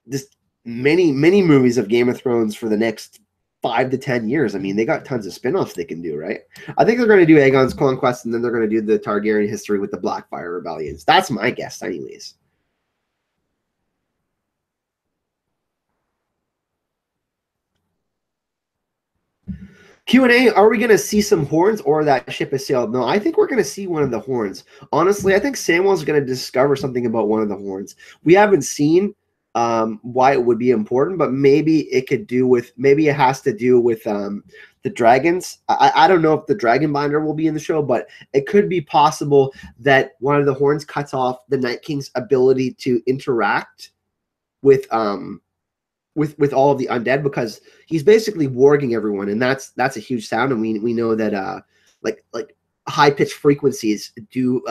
just many movies of Game of Thrones for the next 5 to 10 years. I mean, they got tons of spin-offs they can do, right? I think they're going to do Aegon's Conquest, and then they're going to do the Targaryen history with the Blackfire Rebellions. That's my guess, anyways. Q&A, are we going to see some horns or that ship has sailed? No, I think we're going to see one of the horns. Honestly, I think Samuel's going to discover something about one of the horns. We haven't seen why it would be important, but maybe it could do with, maybe it has to do with the dragons. I don't know if the dragon binder will be in the show, but it could be possible that one of the horns cuts off the Night King's ability to interact with all of the undead, because he's basically warging everyone, and that's a huge sound, and we know that like high pitched frequencies do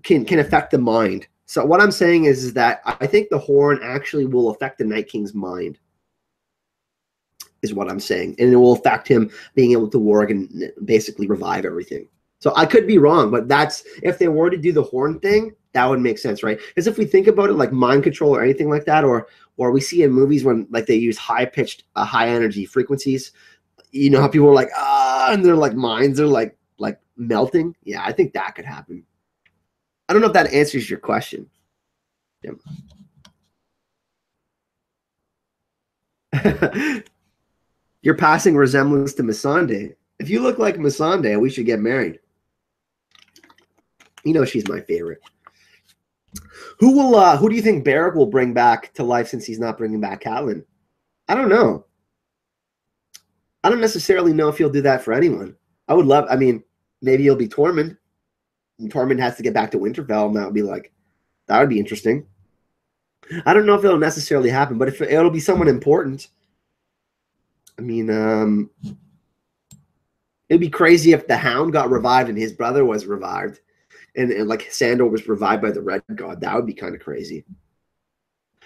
can affect the mind. So what I'm saying is that I think the horn actually will affect the Night King's mind, is what I'm saying, and it will affect him being able to warg and basically revive everything. So I could be wrong, but that's, if they were to do the horn thing, that would make sense, right? Because if we think about it, like mind control or anything like that, or we see in movies when like they use high pitched, high energy frequencies, you know how people are like, and their like minds are like melting. Yeah, I think that could happen. I don't know if that answers your question. Yeah. Your passing resemblance to Missandei. If you look like Missandei, we should get married. You know she's my favorite. Who do you think Beric will bring back to life since he's not bringing back Catelyn? I don't know. I don't necessarily know if he'll do that for anyone. I would love, I mean, maybe he'll be Tormund. And Tormund has to get back to Winterfell, and that would be interesting. I don't know if it'll necessarily happen, but if it'll be someone important. I mean, it'd be crazy if the Hound got revived and his brother was revived. And like Sandor was revived by the Red God. That would be kind of crazy.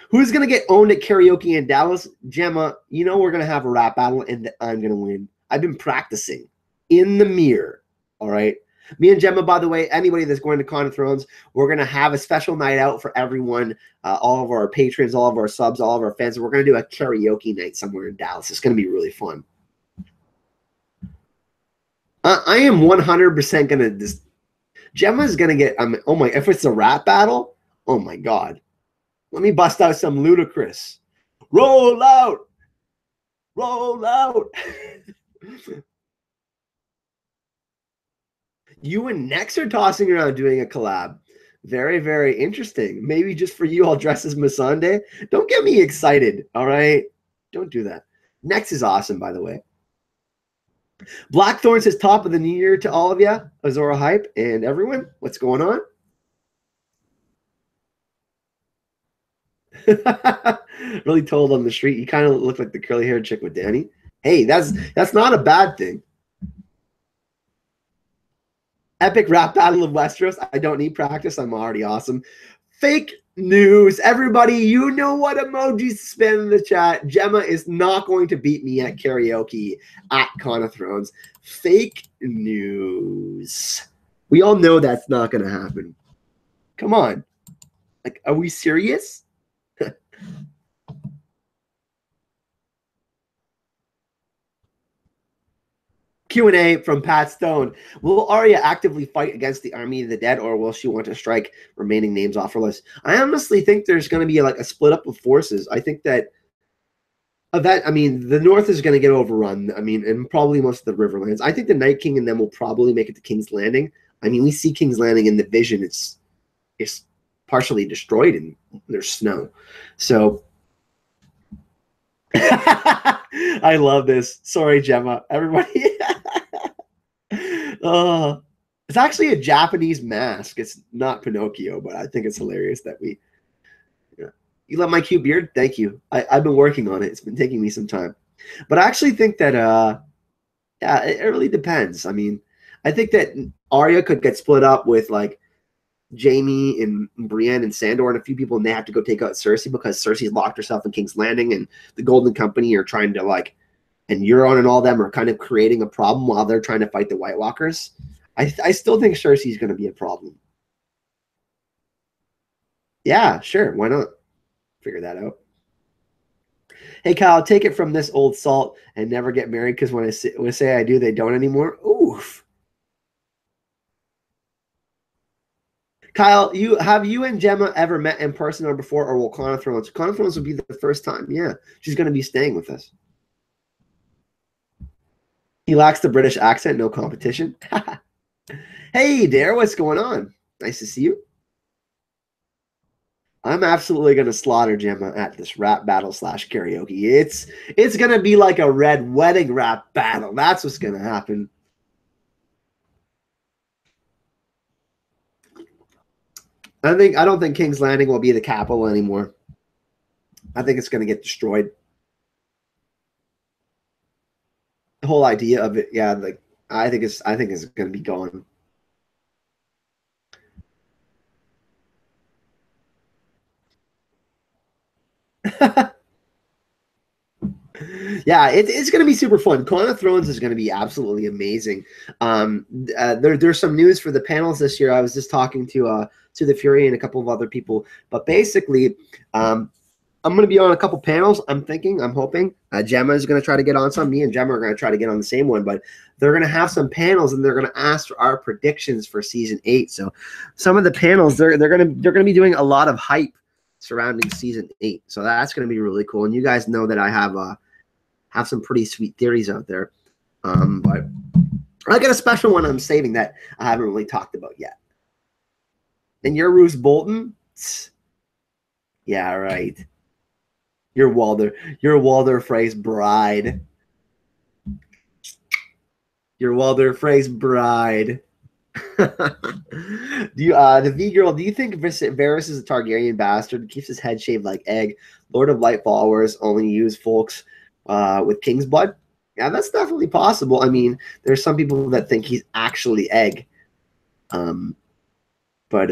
Who's going to get owned at karaoke in Dallas? Gemma, you know we're going to have a rap battle, and I'm going to win. I've been practicing in the mirror, all right? Me and Gemma, by the way, anybody that's going to Con of Thrones, we're going to have a special night out for everyone, all of our patrons, all of our subs, all of our fans. We're going to do a karaoke night somewhere in Dallas. It's going to be really fun. I am 100% going to just... Gemma's going to get, oh my, if it's a rap battle, oh my God. Let me bust out some Ludacris. Roll out. Roll out. You and Nex are tossing around doing a collab. Very, very interesting. Maybe just for you, I'll dress as Missandei. Don't get me excited, all right? Don't do that. Nex is awesome, by the way. Blackthorn says top of the new year to all of you, Azora Hype, and everyone. What's going on? Really told on the street. You kind of look like the curly-haired chick with Danny. Hey, that's not a bad thing. Epic rap battle of Westeros. I don't need practice. I'm already awesome. Fake news. Everybody, you know what emojis to spam in the chat. Gemma is not going to beat me at karaoke at Con of Thrones. Fake news. We all know that's not going to happen. Come on. Like, are we serious? Q&A from Pat Stone. Will Arya actively fight against the army of the dead, or will she want to strike remaining names off her list? I honestly think there's going to be like a split up of forces. I think that I mean, the North is going to get overrun. I mean, and probably most of the Riverlands. I think the Night King and them will probably make it to King's Landing. I mean, we see King's Landing in the vision. It's partially destroyed and there's snow. So I love this. Sorry, Gemma. Everybody. It's actually a Japanese mask. It's not Pinocchio, but I think it's hilarious that we... You love my cute beard? Thank you. I've been working on it. It's been taking me some time. But I actually think that, yeah, it really depends. I mean, I think that Arya could get split up with, like, Jaime and Brienne and Sandor and a few people, and they have to go take out Cersei because Cersei's locked herself in King's Landing, and the Golden Company are trying to, like, and Euron and all them are kind of creating a problem while they're trying to fight the White Walkers. I still think Cersei's going to be a problem. Yeah, sure. Why not? Figure that out. Hey, Kyle, take it from this old salt and never get married because when I say I do, they don't anymore. Oof. Kyle, have you and Gemma ever met in person or before, or will Con of Thrones? Con of Thrones will be the first time. Yeah, she's going to be staying with us. He lacks the British accent, no competition. Hey, Dare, what's going on? Nice to see you. I'm absolutely gonna slaughter Gemma at this rap battle / karaoke. It's gonna be like a red wedding rap battle. That's what's gonna happen. I don't think King's Landing will be the capital anymore. I think it's gonna get destroyed. The whole idea of it, yeah, like I think it's gonna be gone. Yeah, it's going to be super fun. Con of Thrones is going to be absolutely amazing. There's some news for the panels this year. I was just talking to the Fury and a couple of other people, but basically, I'm going to be on a couple panels. I'm hoping Gemma is going to try to get on some. Me and Gemma are going to try to get on the same one, but they're going to have some panels and they're going to ask for our predictions for season 8. So some of the panels they're going to be doing a lot of hype surrounding season 8. So that's going to be really cool. And you guys know that I have some pretty sweet theories out there. But I got a special one I'm saving that I haven't really talked about yet. And you're Roose Bolton? Yeah, right. You're Walder Frey's bride. You're Walder Frey's bride. Do you the V girl, do you think Varys is a Targaryen bastard? Keeps his head shaved like egg. Lord of Light followers only use folks with king's blood. Yeah, that's definitely possible. I mean, there's some people that think he's actually egg. But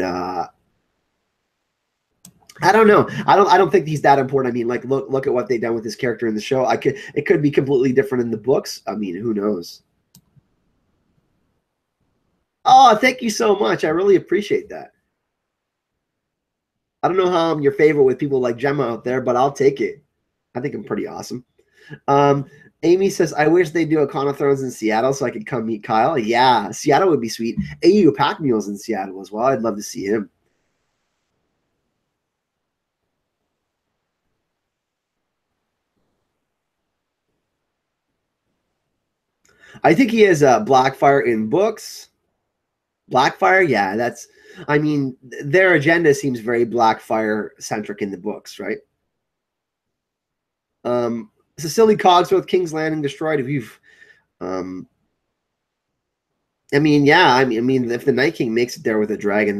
I don't know. I don't think he's that important. I mean, like look at what they've done with this character in the show. It could be completely different in the books. I mean, who knows? Oh, thank you so much. I really appreciate that. I don't know how I'm your favorite with people like Gemma out there, but I'll take it. I think I'm pretty awesome. Amy says, I wish they do a Con of Thrones in Seattle so I could come meet Kyle. Yeah, Seattle would be sweet. AU Pack Mule's in Seattle as well. I'd love to see him. I think he has Blackfire in books. Blackfire, yeah, that's. I mean, their agenda seems very Blackfire centric in the books, right? Cecily Cogsworth, King's Landing destroyed. I mean, yeah, I mean, if the Night King makes it there with a dragon,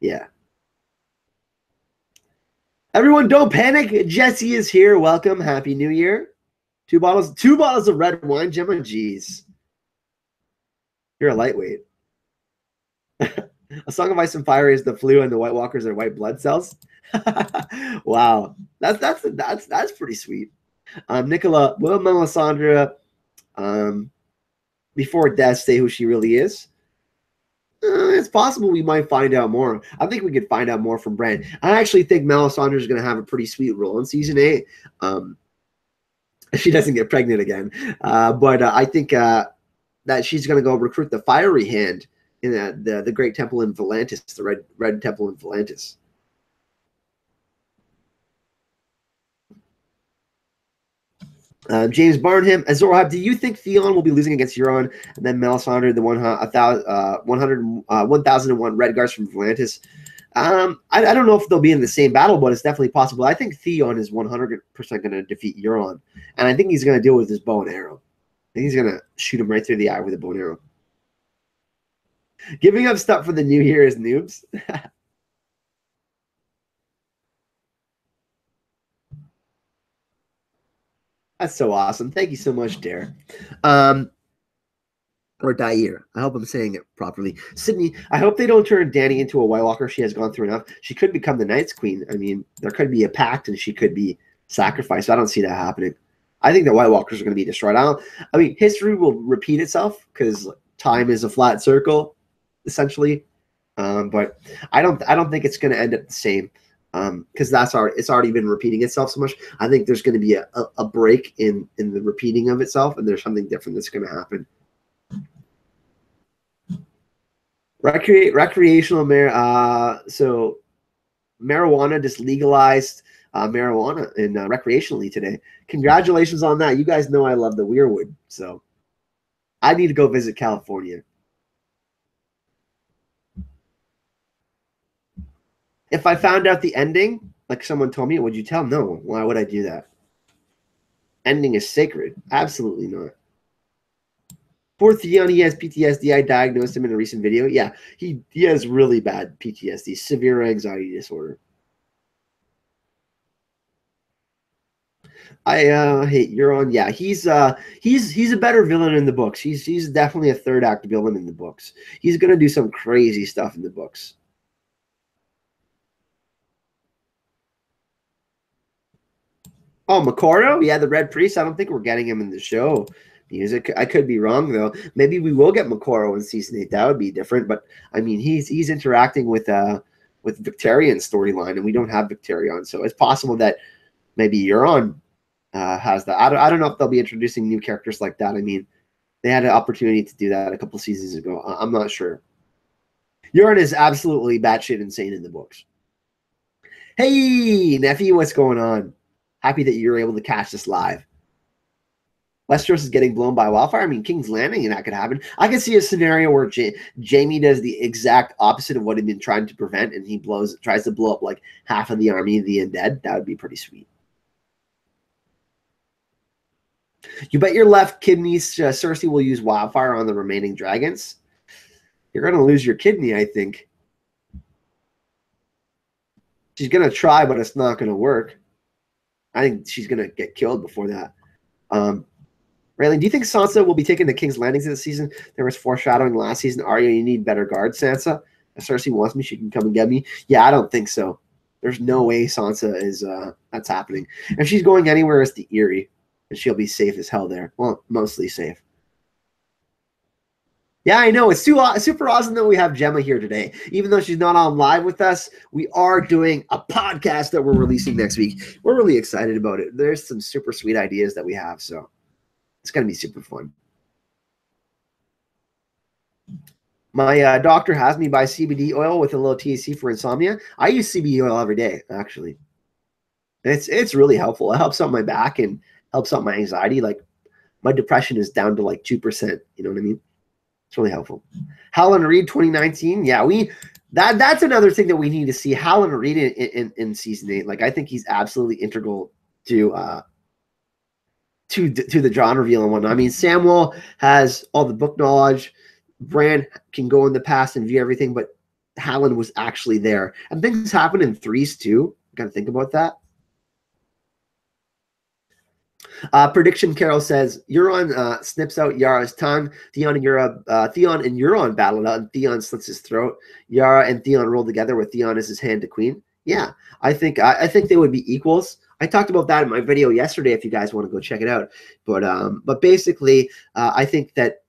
yeah. Everyone, don't panic. Jesse is here. Welcome. Happy New Year. Two bottles of red wine, Gemma. Jeez. You're a lightweight. A Song of Ice and Fire is the flu, and the White Walkers are white blood cells. Wow, that's pretty sweet. Nicola, will Melisandre, before death, say who she really is? It's possible we might find out more. I think we could find out more from Bran. I actually think Melisandre is going to have a pretty sweet role in season 8. If she doesn't get pregnant again, but I think that she's going to go recruit the Fiery Hand in the Great Temple in Volantis, the Red Temple in Volantis. James Barnham, Azor Hub, do you think Theon will be losing against Euron and then Melisandre, the 1001 Redguards from Volantis? I don't know if they'll be in the same battle, but it's definitely possible. I think Theon is 100% going to defeat Euron, and I think he's going to deal with his bow and arrow. I think he's going to shoot him right through the eye with a bow and arrow. Giving up stuff for the new year is noobs. That's so awesome. Thank you so much, Dare. Or Dair. I hope I'm saying it properly. Sydney, I hope they don't turn Dany into a White Walker. She has gone through enough. She could become the Night's Queen. I mean, there could be a pact and she could be sacrificed. I don't see that happening. I think the White Walkers are going to be destroyed. I mean, history will repeat itself because time is a flat circle, essentially. But I don't think it's going to end up the same. Because it's already been repeating itself so much. I think there's going to be a break in the repeating of itself, and there's something different that's going to happen. Recreational so marijuana just legalized marijuana and recreationally today. Congratulations on that. You guys know I love the weirwood, so I need to go visit California. If I found out the ending, like someone told me, would you tell? No. Why would I do that? Ending is sacred. Absolutely not. Poor Theon, he has PTSD. I diagnosed him in a recent video. Yeah, he has really bad PTSD, severe anxiety disorder. I hate Euron. Yeah, he's a better villain in the books. He's definitely a third act villain in the books. He's gonna do some crazy stuff in the books. Oh, Makoro? Yeah, the Red Priest. I don't think we're getting him in the show music. I could be wrong though. Maybe we will get Makoro in season 8. That would be different. But I mean, he's interacting with Victarion storyline, and we don't have Victarion, so it's possible that maybe Euron has that. I don't know if they'll be introducing new characters like that. I mean, they had an opportunity to do that a couple seasons ago. I'm not sure. Euron is absolutely batshit insane in the books. Hey, Neffy, what's going on? Happy that you were able to catch this live. Westeros is getting blown by wildfire. I mean, King's Landing, and that could happen. I can see a scenario where Jaime does the exact opposite of what he'd been trying to prevent, and he tries to blow up like half of the army of the undead. That would be pretty sweet. You bet your left kidneys Cersei will use wildfire on the remaining dragons. You're going to lose your kidney, I think. She's going to try, but it's not going to work. I think she's going to get killed before that. Raylan, do you think Sansa will be taking the King's Landing this season? There was foreshadowing last season. Arya, you need better guards, Sansa. If Cersei wants me, she can come and get me. Yeah, I don't think so. There's no way Sansa is that's happening. If she's going anywhere, it's the Eyrie, and she'll be safe as hell there. Well, mostly safe. Yeah, I know. It's super awesome that we have Gemma here today. Even though she's not on live with us, we are doing a podcast that we're releasing next week. We're really excited about it. There's some super sweet ideas that we have, so it's going to be super fun. My doctor has me buy CBD oil with a little THC for insomnia. I use CBD oil every day, actually. It's really helpful. It helps out my back and helps out my anxiety. Like my depression is down to like 2%. You know what I mean? It's really helpful. Howland Reed 2019. Yeah, that's another thing that we need to see. Howland Reed in season 8. Like I think he's absolutely integral to the John reveal and whatnot. I mean, Samwell has all the book knowledge. Bran can go in the past and view everything, but Howland was actually there. And things happen in threes too. Got to think about that. Prediction Carol says Euron snips out Yara's tongue. Theon and Euron battle it out, and Theon slits his throat. Yara and Theon roll together with Theon as his hand to queen. Yeah, I think they would be equals. I talked about that in my video yesterday. If you guys want to go check it out, but basically, I think that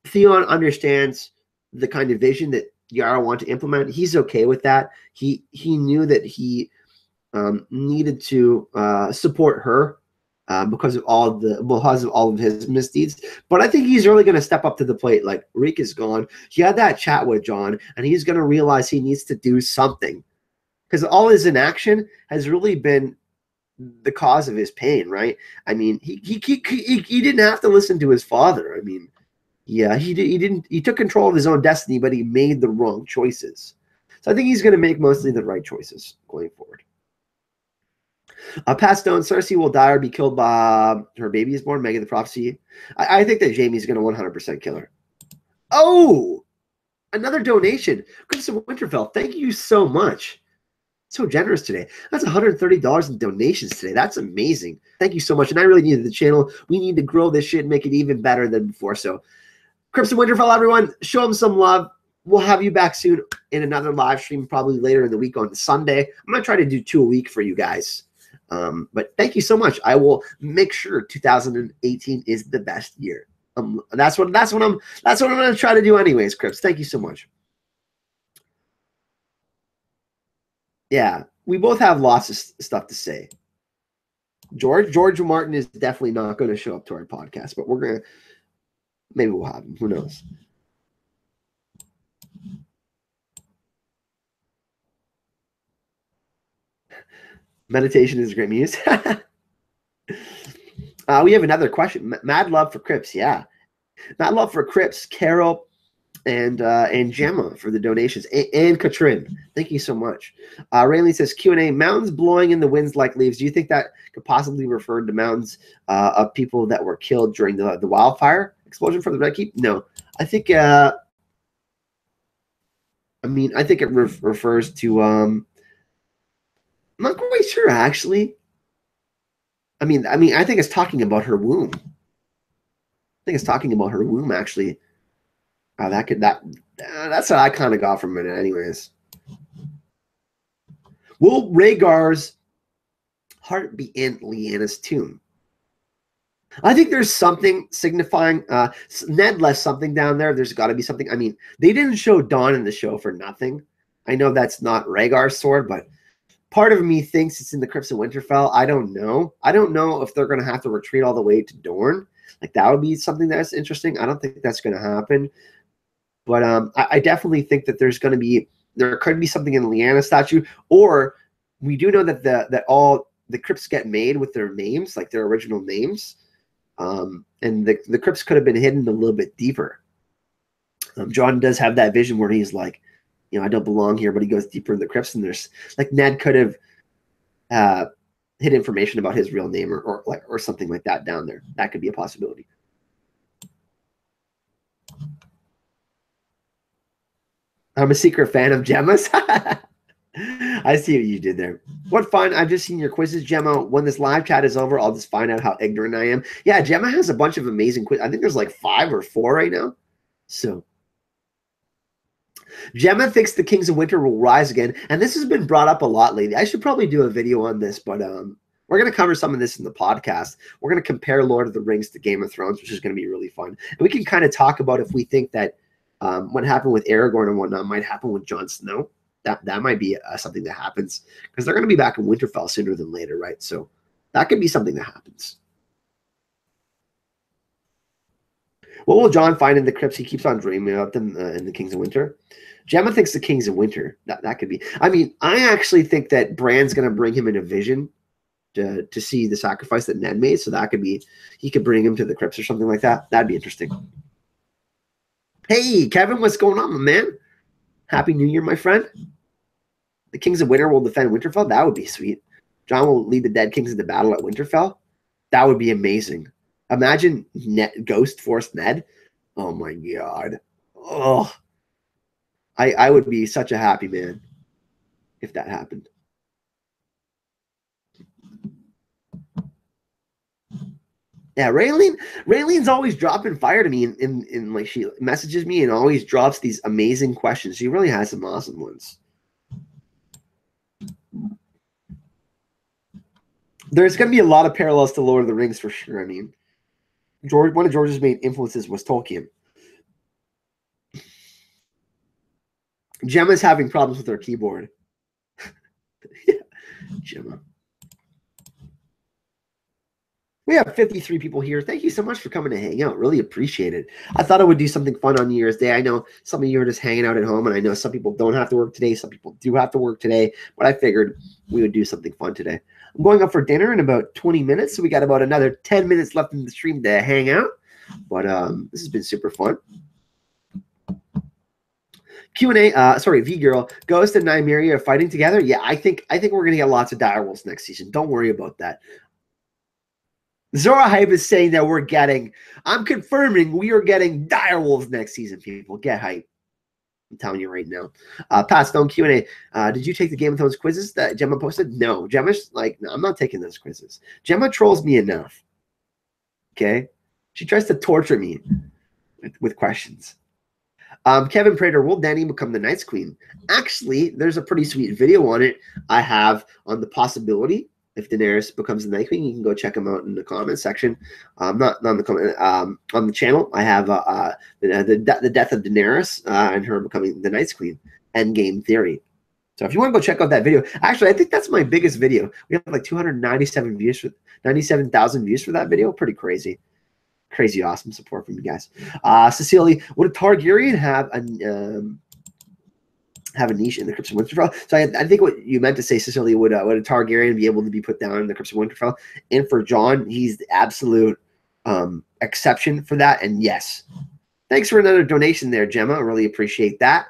Theon understands the kind of vision that Yara wanted to implement. He's okay with that. He knew that he needed to support her. Because of all of his misdeeds, but I think he's really going to step up to the plate. Like Reek is gone. He had that chat with John, and he's going to realize he needs to do something because all his inaction has really been the cause of his pain, right? I mean, he didn't have to listen to his father. I mean, yeah, he didn't. He took control of his own destiny, but he made the wrong choices. So I think he's going to make mostly the right choices going forward. Pat Stone, Cersei will die or be killed by her baby is born. Megan the Prophecy. I think that Jaime's going to 100% kill her. Oh, another donation. Crimson Winterfell, thank you so much. So generous today. That's $130 in donations today. That's amazing. Thank you so much. And I really needed the channel. We need to grow this shit and make it even better than before. So Crimson Winterfell, everyone, show them some love. We'll have you back soon in another live stream, probably later in the week on Sunday. I'm going to try to do 2 a week for you guys. But thank you so much. I will make sure 2018 is the best year. That's what I'm going to try to do anyways, Crips. Thank you so much. Yeah, we both have lots of stuff to say. George Martin is definitely not going to show up to our podcast, but maybe we'll have him. Who knows? Meditation is great muse. We have another question. Mad love for Crips. Yeah. Mad love for Crips, Carol, and Gemma for the donations, and Katrin. Thank you so much. Raylene says Q&A, mountains blowing in the winds like leaves. Do you think that could possibly refer to mountains of people that were killed during the wildfire explosion for the Red Keep? No, I think I think it refers to I'm not quite sure actually. I think it's talking about her womb. I think it's talking about her womb actually. That's what I kind of got from it anyways. Will Rhaegar's heart be in Lyanna's tomb? I think there's something signifying Ned left something down there. There's got to be something. I mean, they didn't show Dawn in the show for nothing. I know that's not Rhaegar's sword, but part of me thinks it's in the Crypts of Winterfell. I don't know. I don't know if they're going to have to retreat all the way to Dorne. Like, that would be something that's interesting. I don't think that's going to happen. But I definitely think that there could be something in the Lyanna statue, or we do know that that all the crypts get made with their names, like their original names, and the crypts could have been hidden a little bit deeper. John does have that vision where he's like, I don't belong here, but he goes deeper in the crypts, and there's like Ned could have hid information about his real name or something like that down there. That could be a possibility. I'm a secret fan of Gemma's. I see what you did there. What fun. I've just seen your quizzes, Gemma. When this live chat is over, I'll just find out how ignorant I am. Yeah, Gemma has a bunch of amazing quizzes. I think there's like 5 or 4 right now. So Gemma thinks the Kings of Winter will rise again. And this has been brought up a lot lately. I should probably do a video on this, but we're going to cover some of this in the podcast. We're going to compare Lord of the Rings to Game of Thrones, which is going to be really fun. And we can kind of talk about if we think that what happened with Aragorn and whatnot might happen with Jon Snow. That might be something that happens because they're going to be back in Winterfell sooner than later, right? So that could be something that happens. What will Jon find in the crypts? He keeps on dreaming about them in the Kings of Winter. Gemma thinks the Kings of Winter. That could be. I mean, I actually think that Bran's going to bring him in a vision to see the sacrifice that Ned made. So that could be, he could bring him to the crypts or something like that. That'd be interesting. Hey, Kevin, what's going on, my man? Happy New Year, my friend. The Kings of Winter will defend Winterfell. That would be sweet. Jon will lead the Dead Kings into battle at Winterfell. That would be amazing. Imagine Ghost Force Ned. Oh, my God. Oh, I would be such a happy man if that happened. Yeah, Raylene's always dropping fire to me, and like she messages me and always drops these amazing questions. She really has some awesome ones. There's going to be a lot of parallels to Lord of the Rings for sure. I mean, one of George's main influences was Tolkien. Gemma's having problems with her keyboard. Yeah, Gemma. We have 53 people here. Thank you so much for coming to hang out. Really appreciate it. I thought I would do something fun on New Year's Day. I know some of you are just hanging out at home, and I know some people don't have to work today. Some people do have to work today, but I figured we would do something fun today. I'm going up for dinner in about 20 minutes, so we got about another 10 minutes left in the stream to hang out. But this has been super fun. Q&A, sorry, V-Girl, Ghost and Nymeria are fighting together. Yeah, I think we're going to get lots of direwolves next season. Don't worry about that. Zora Hype is saying that I'm confirming we are getting direwolves next season, people. Get hype. I'm telling you right now. Pat Stone Q&A. Did you take the Game of Thrones quizzes that Gemma posted? No. Gemma's like, no, I'm not taking those quizzes. Gemma trolls me enough. Okay? She tries to torture me with questions. Kevin Prater, will Dany become the Night's Queen? Actually, there's a pretty sweet video on it I have on the possibility. If Daenerys becomes the Night Queen, you can go check them out in the comment section. Not on the comment on the channel. I have the death of Daenerys and her becoming the Night's Queen Endgame theory. So if you want to go check out that video, actually, I think that's my biggest video. We have like 297 views for 97,000 views for that video. Pretty crazy. Crazy awesome support from you guys. Cecilia, would a Targaryen have have a niche in the Crypts of Winterfell. So I think what you meant to say, Cecilia, would a Targaryen be able to be put down in the Crypts of Winterfell? And for Jon, he's the absolute exception for that. And yes, thanks for another donation there, Gemma. I really appreciate that.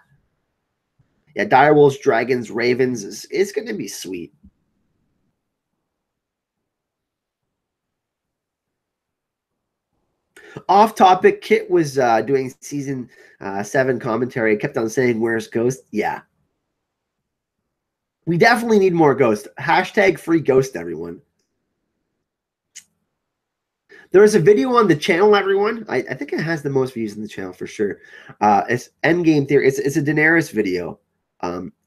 Yeah, direwolves, dragons, ravens is going to be sweet. Off topic, Kit was doing season 7 commentary. I kept on saying, "Where's Ghost?" Yeah. We definitely need more Ghost. Hashtag free Ghost, everyone. There is a video on the channel, everyone. I think it has the most views in the channel for sure. It's Endgame Theory. It's a Daenerys video.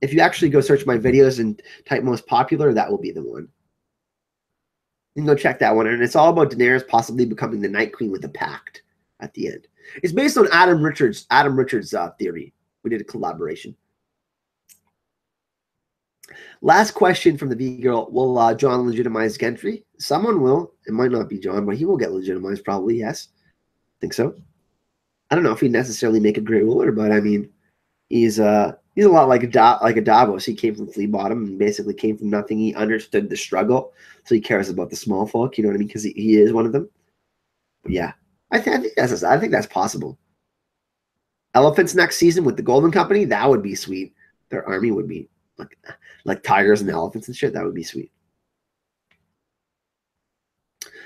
If you actually go search my videos and type most popular, that will be the one. You can go check that one. And it's all about Daenerys possibly becoming the Night Queen with a pact at the end. It's based on Adam Richards' theory. We did a collaboration. Last question from the V girl. Will Jon legitimize Gendry? Someone will. It might not be Jon, but he will get legitimized probably, yes. I think so. I don't know if he'd necessarily make a great ruler, but I mean, he's a lot like a Davos. He came from Flea Bottom and basically came from nothing. He understood the struggle, so he cares about the small folk. You know what I mean? Because he is one of them. But yeah, I think that's possible. Elephants next season with the Golden Company, that would be sweet. Their army would be like tigers and elephants and shit. That would be sweet.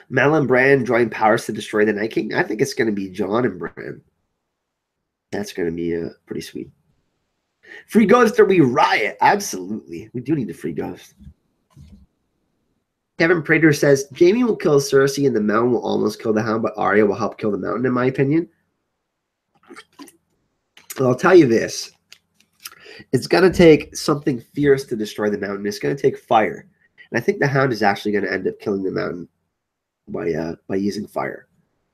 Mel and Bran join powers to destroy the Night King. I think it's going to be Jon and Bran. That's going to be pretty sweet. Free Ghost or we riot? Absolutely. We do need a free Ghost. Kevin Prater says, Jaime will kill Cersei and the Mountain will almost kill the Hound, but Arya will help kill the Mountain, in my opinion. Well, I'll tell you this. It's going to take something fierce to destroy the Mountain. It's going to take fire. And I think the Hound is actually going to end up killing the Mountain by using fire.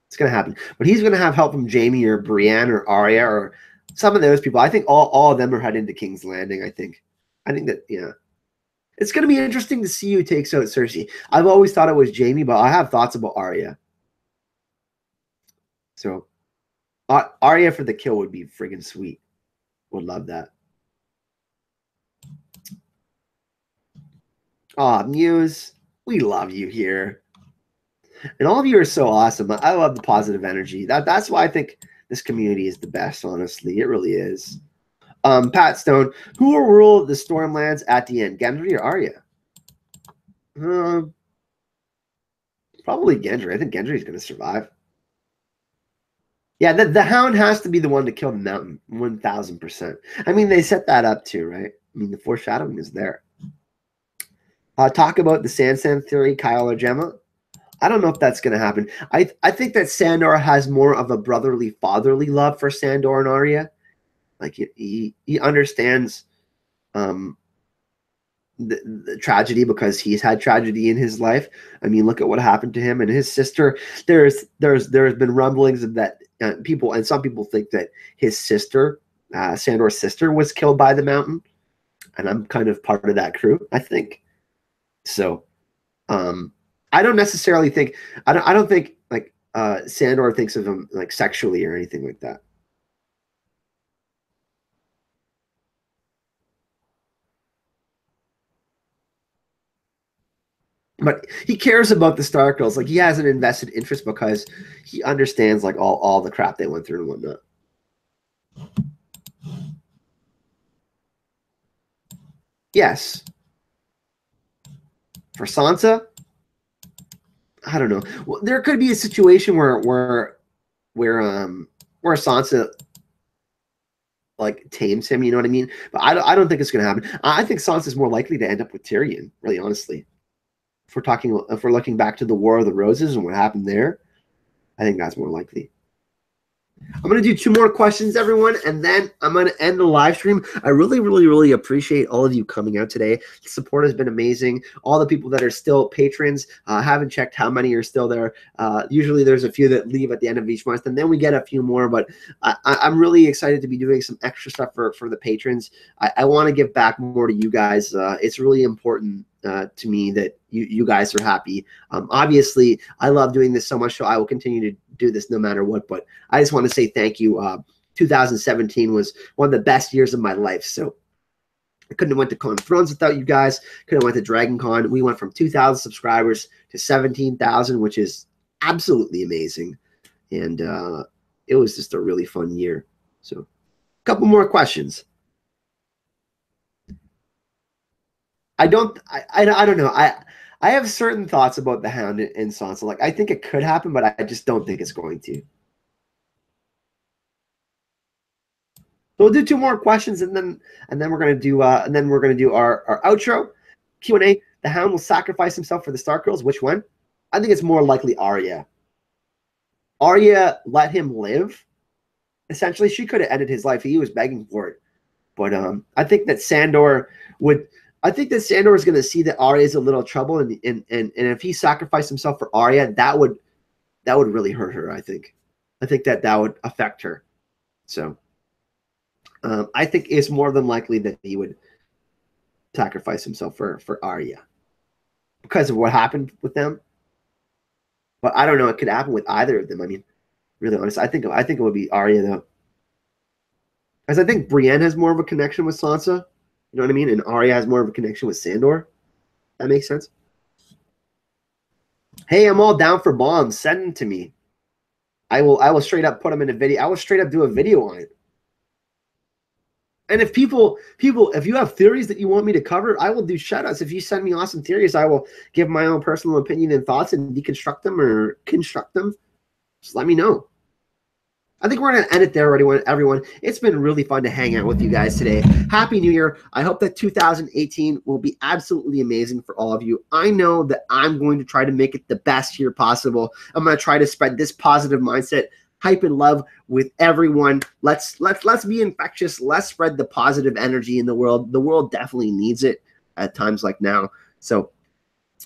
It's going to happen. But he's going to have help from Jaime or Brienne or Arya or some of those people. I think all of them are heading to King's Landing, I think. I think that, yeah. It's going to be interesting to see who takes out Cersei. I've always thought it was Jaime, but I have thoughts about Arya. So, Arya for the kill would be friggin' sweet. Would love that. Aw, Muse, we love you here. And all of you are so awesome. I love the positive energy. That's why I think this community is the best, honestly. It really is. Pat Stone, who will rule the Stormlands at the end, Gendry or Arya? Probably Gendry. I think Gendry's going to survive. Yeah, the Hound has to be the one to kill the Mountain, 1,000%. I mean, they set that up too, right? I mean, the foreshadowing is there. Talk about the Sansa theory, Kyle or Gemma. I don't know if that's going to happen. I think that Sandor has more of a brotherly, fatherly love for Sandor and Arya. Like he understands the tragedy because he's had tragedy in his life. I mean, look at what happened to him and his sister. There's been rumblings of that people, and some people think that his sister, Sandor's sister, was killed by the Mountain, and I'm kind of part of that crew, I think. So, I don't necessarily think I don't think like Sandor thinks of him like sexually or anything like that. But he cares about the Stark girls. Like he has an invested interest because he understands like all the crap they went through and whatnot. Yes. For Sansa, I don't know. Well, there could be a situation where Sansa like tames him. You know what I mean? But I don't think it's going to happen. I think Sansa's more likely to end up with Tyrion. Really, honestly, if we're looking back to the War of the Roses and what happened there, I think that's more likely. I'm going to do 2 more questions, everyone, and then I'm going to end the live stream. I really, really, really appreciate all of you coming out today. The support has been amazing. All the people that are still patrons, haven't checked how many are still there. Usually there's a few that leave at the end of each month, and then we get a few more, but I'm really excited to be doing some extra stuff for the patrons. I want to give back more to you guys. It's really important to me that you guys are happy. Obviously, I love doing this so much, so I will continue to do this no matter what, but I just want to say thank you. 2017 was one of the best years of my life, so I couldn't have went to Con Thrones without you guys. Couldn't have went to Dragon Con. We went from 2,000 subscribers to 17,000, which is absolutely amazing. And it was just a really fun year. So a couple more questions. I don't know. I have certain thoughts about the Hound and Sansa. Like, I think it could happen, but I just don't think it's going to. So we'll do 2 more questions, and then we're gonna do our outro Q&A. The Hound will sacrifice himself for the Stark girls. Which one? I think it's more likely Arya. Arya let him live. Essentially, she could have ended his life. He was begging for it. But I think that Sandor would. I think that Sandor is going to see that Arya is a little trouble, and if he sacrificed himself for Arya, that would really hurt her. I think that would affect her. So I think it's more than likely that he would sacrifice himself for Arya because of what happened with them. But I don't know. It could happen with either of them. I mean, really honest, I think it would be Arya though, because I think Brienne has more of a connection with Sansa. You know what I mean? And Arya has more of a connection with Sandor. That makes sense. Hey, I'm all down for bombs. Send them to me. I will straight up put them in a video. I will straight up do a video on it. And if if you have theories that you want me to cover, I will do shout-outs. If you send me awesome theories, I will give my own personal opinion and thoughts and deconstruct them or construct them. Just let me know. I think we're going to end it there, everyone. It's been really fun to hang out with you guys today. Happy New Year. I hope that 2018 will be absolutely amazing for all of you. I know that I'm going to try to make it the best year possible. I'm going to try to spread this positive mindset, hype and love with everyone. Let's be infectious. Let's spread the positive energy in the world. The world definitely needs it at times like now. So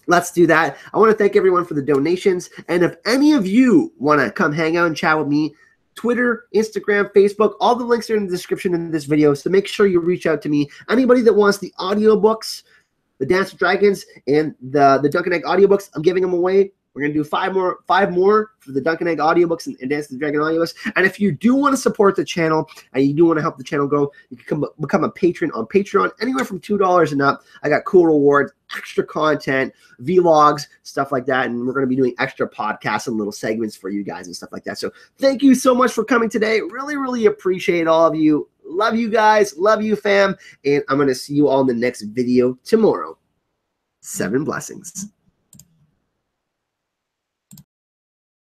let's do that. I want to thank everyone for the donations. And if any of you want to come hang out and chat with me, Twitter, Instagram, Facebook, all the links are in the description in this video. So make sure you reach out to me. Anybody that wants the audiobooks, the Dance with Dragons, and the Dunk and Egg audiobooks, I'm giving them away. We're going to do five more for the Dunk and Egg audiobooks and Dance with the Dragon audiobooks. And if you do want to support the channel and you do want to help the channel grow, you can become a patron on Patreon, anywhere from $2 and up. I got cool rewards, extra content, vlogs, stuff like that. And we're going to be doing extra podcasts and little segments for you guys and stuff like that. So thank you so much for coming today. Really, really appreciate all of you. Love you guys. Love you, fam. And I'm going to see you all in the next video tomorrow. 7 blessings.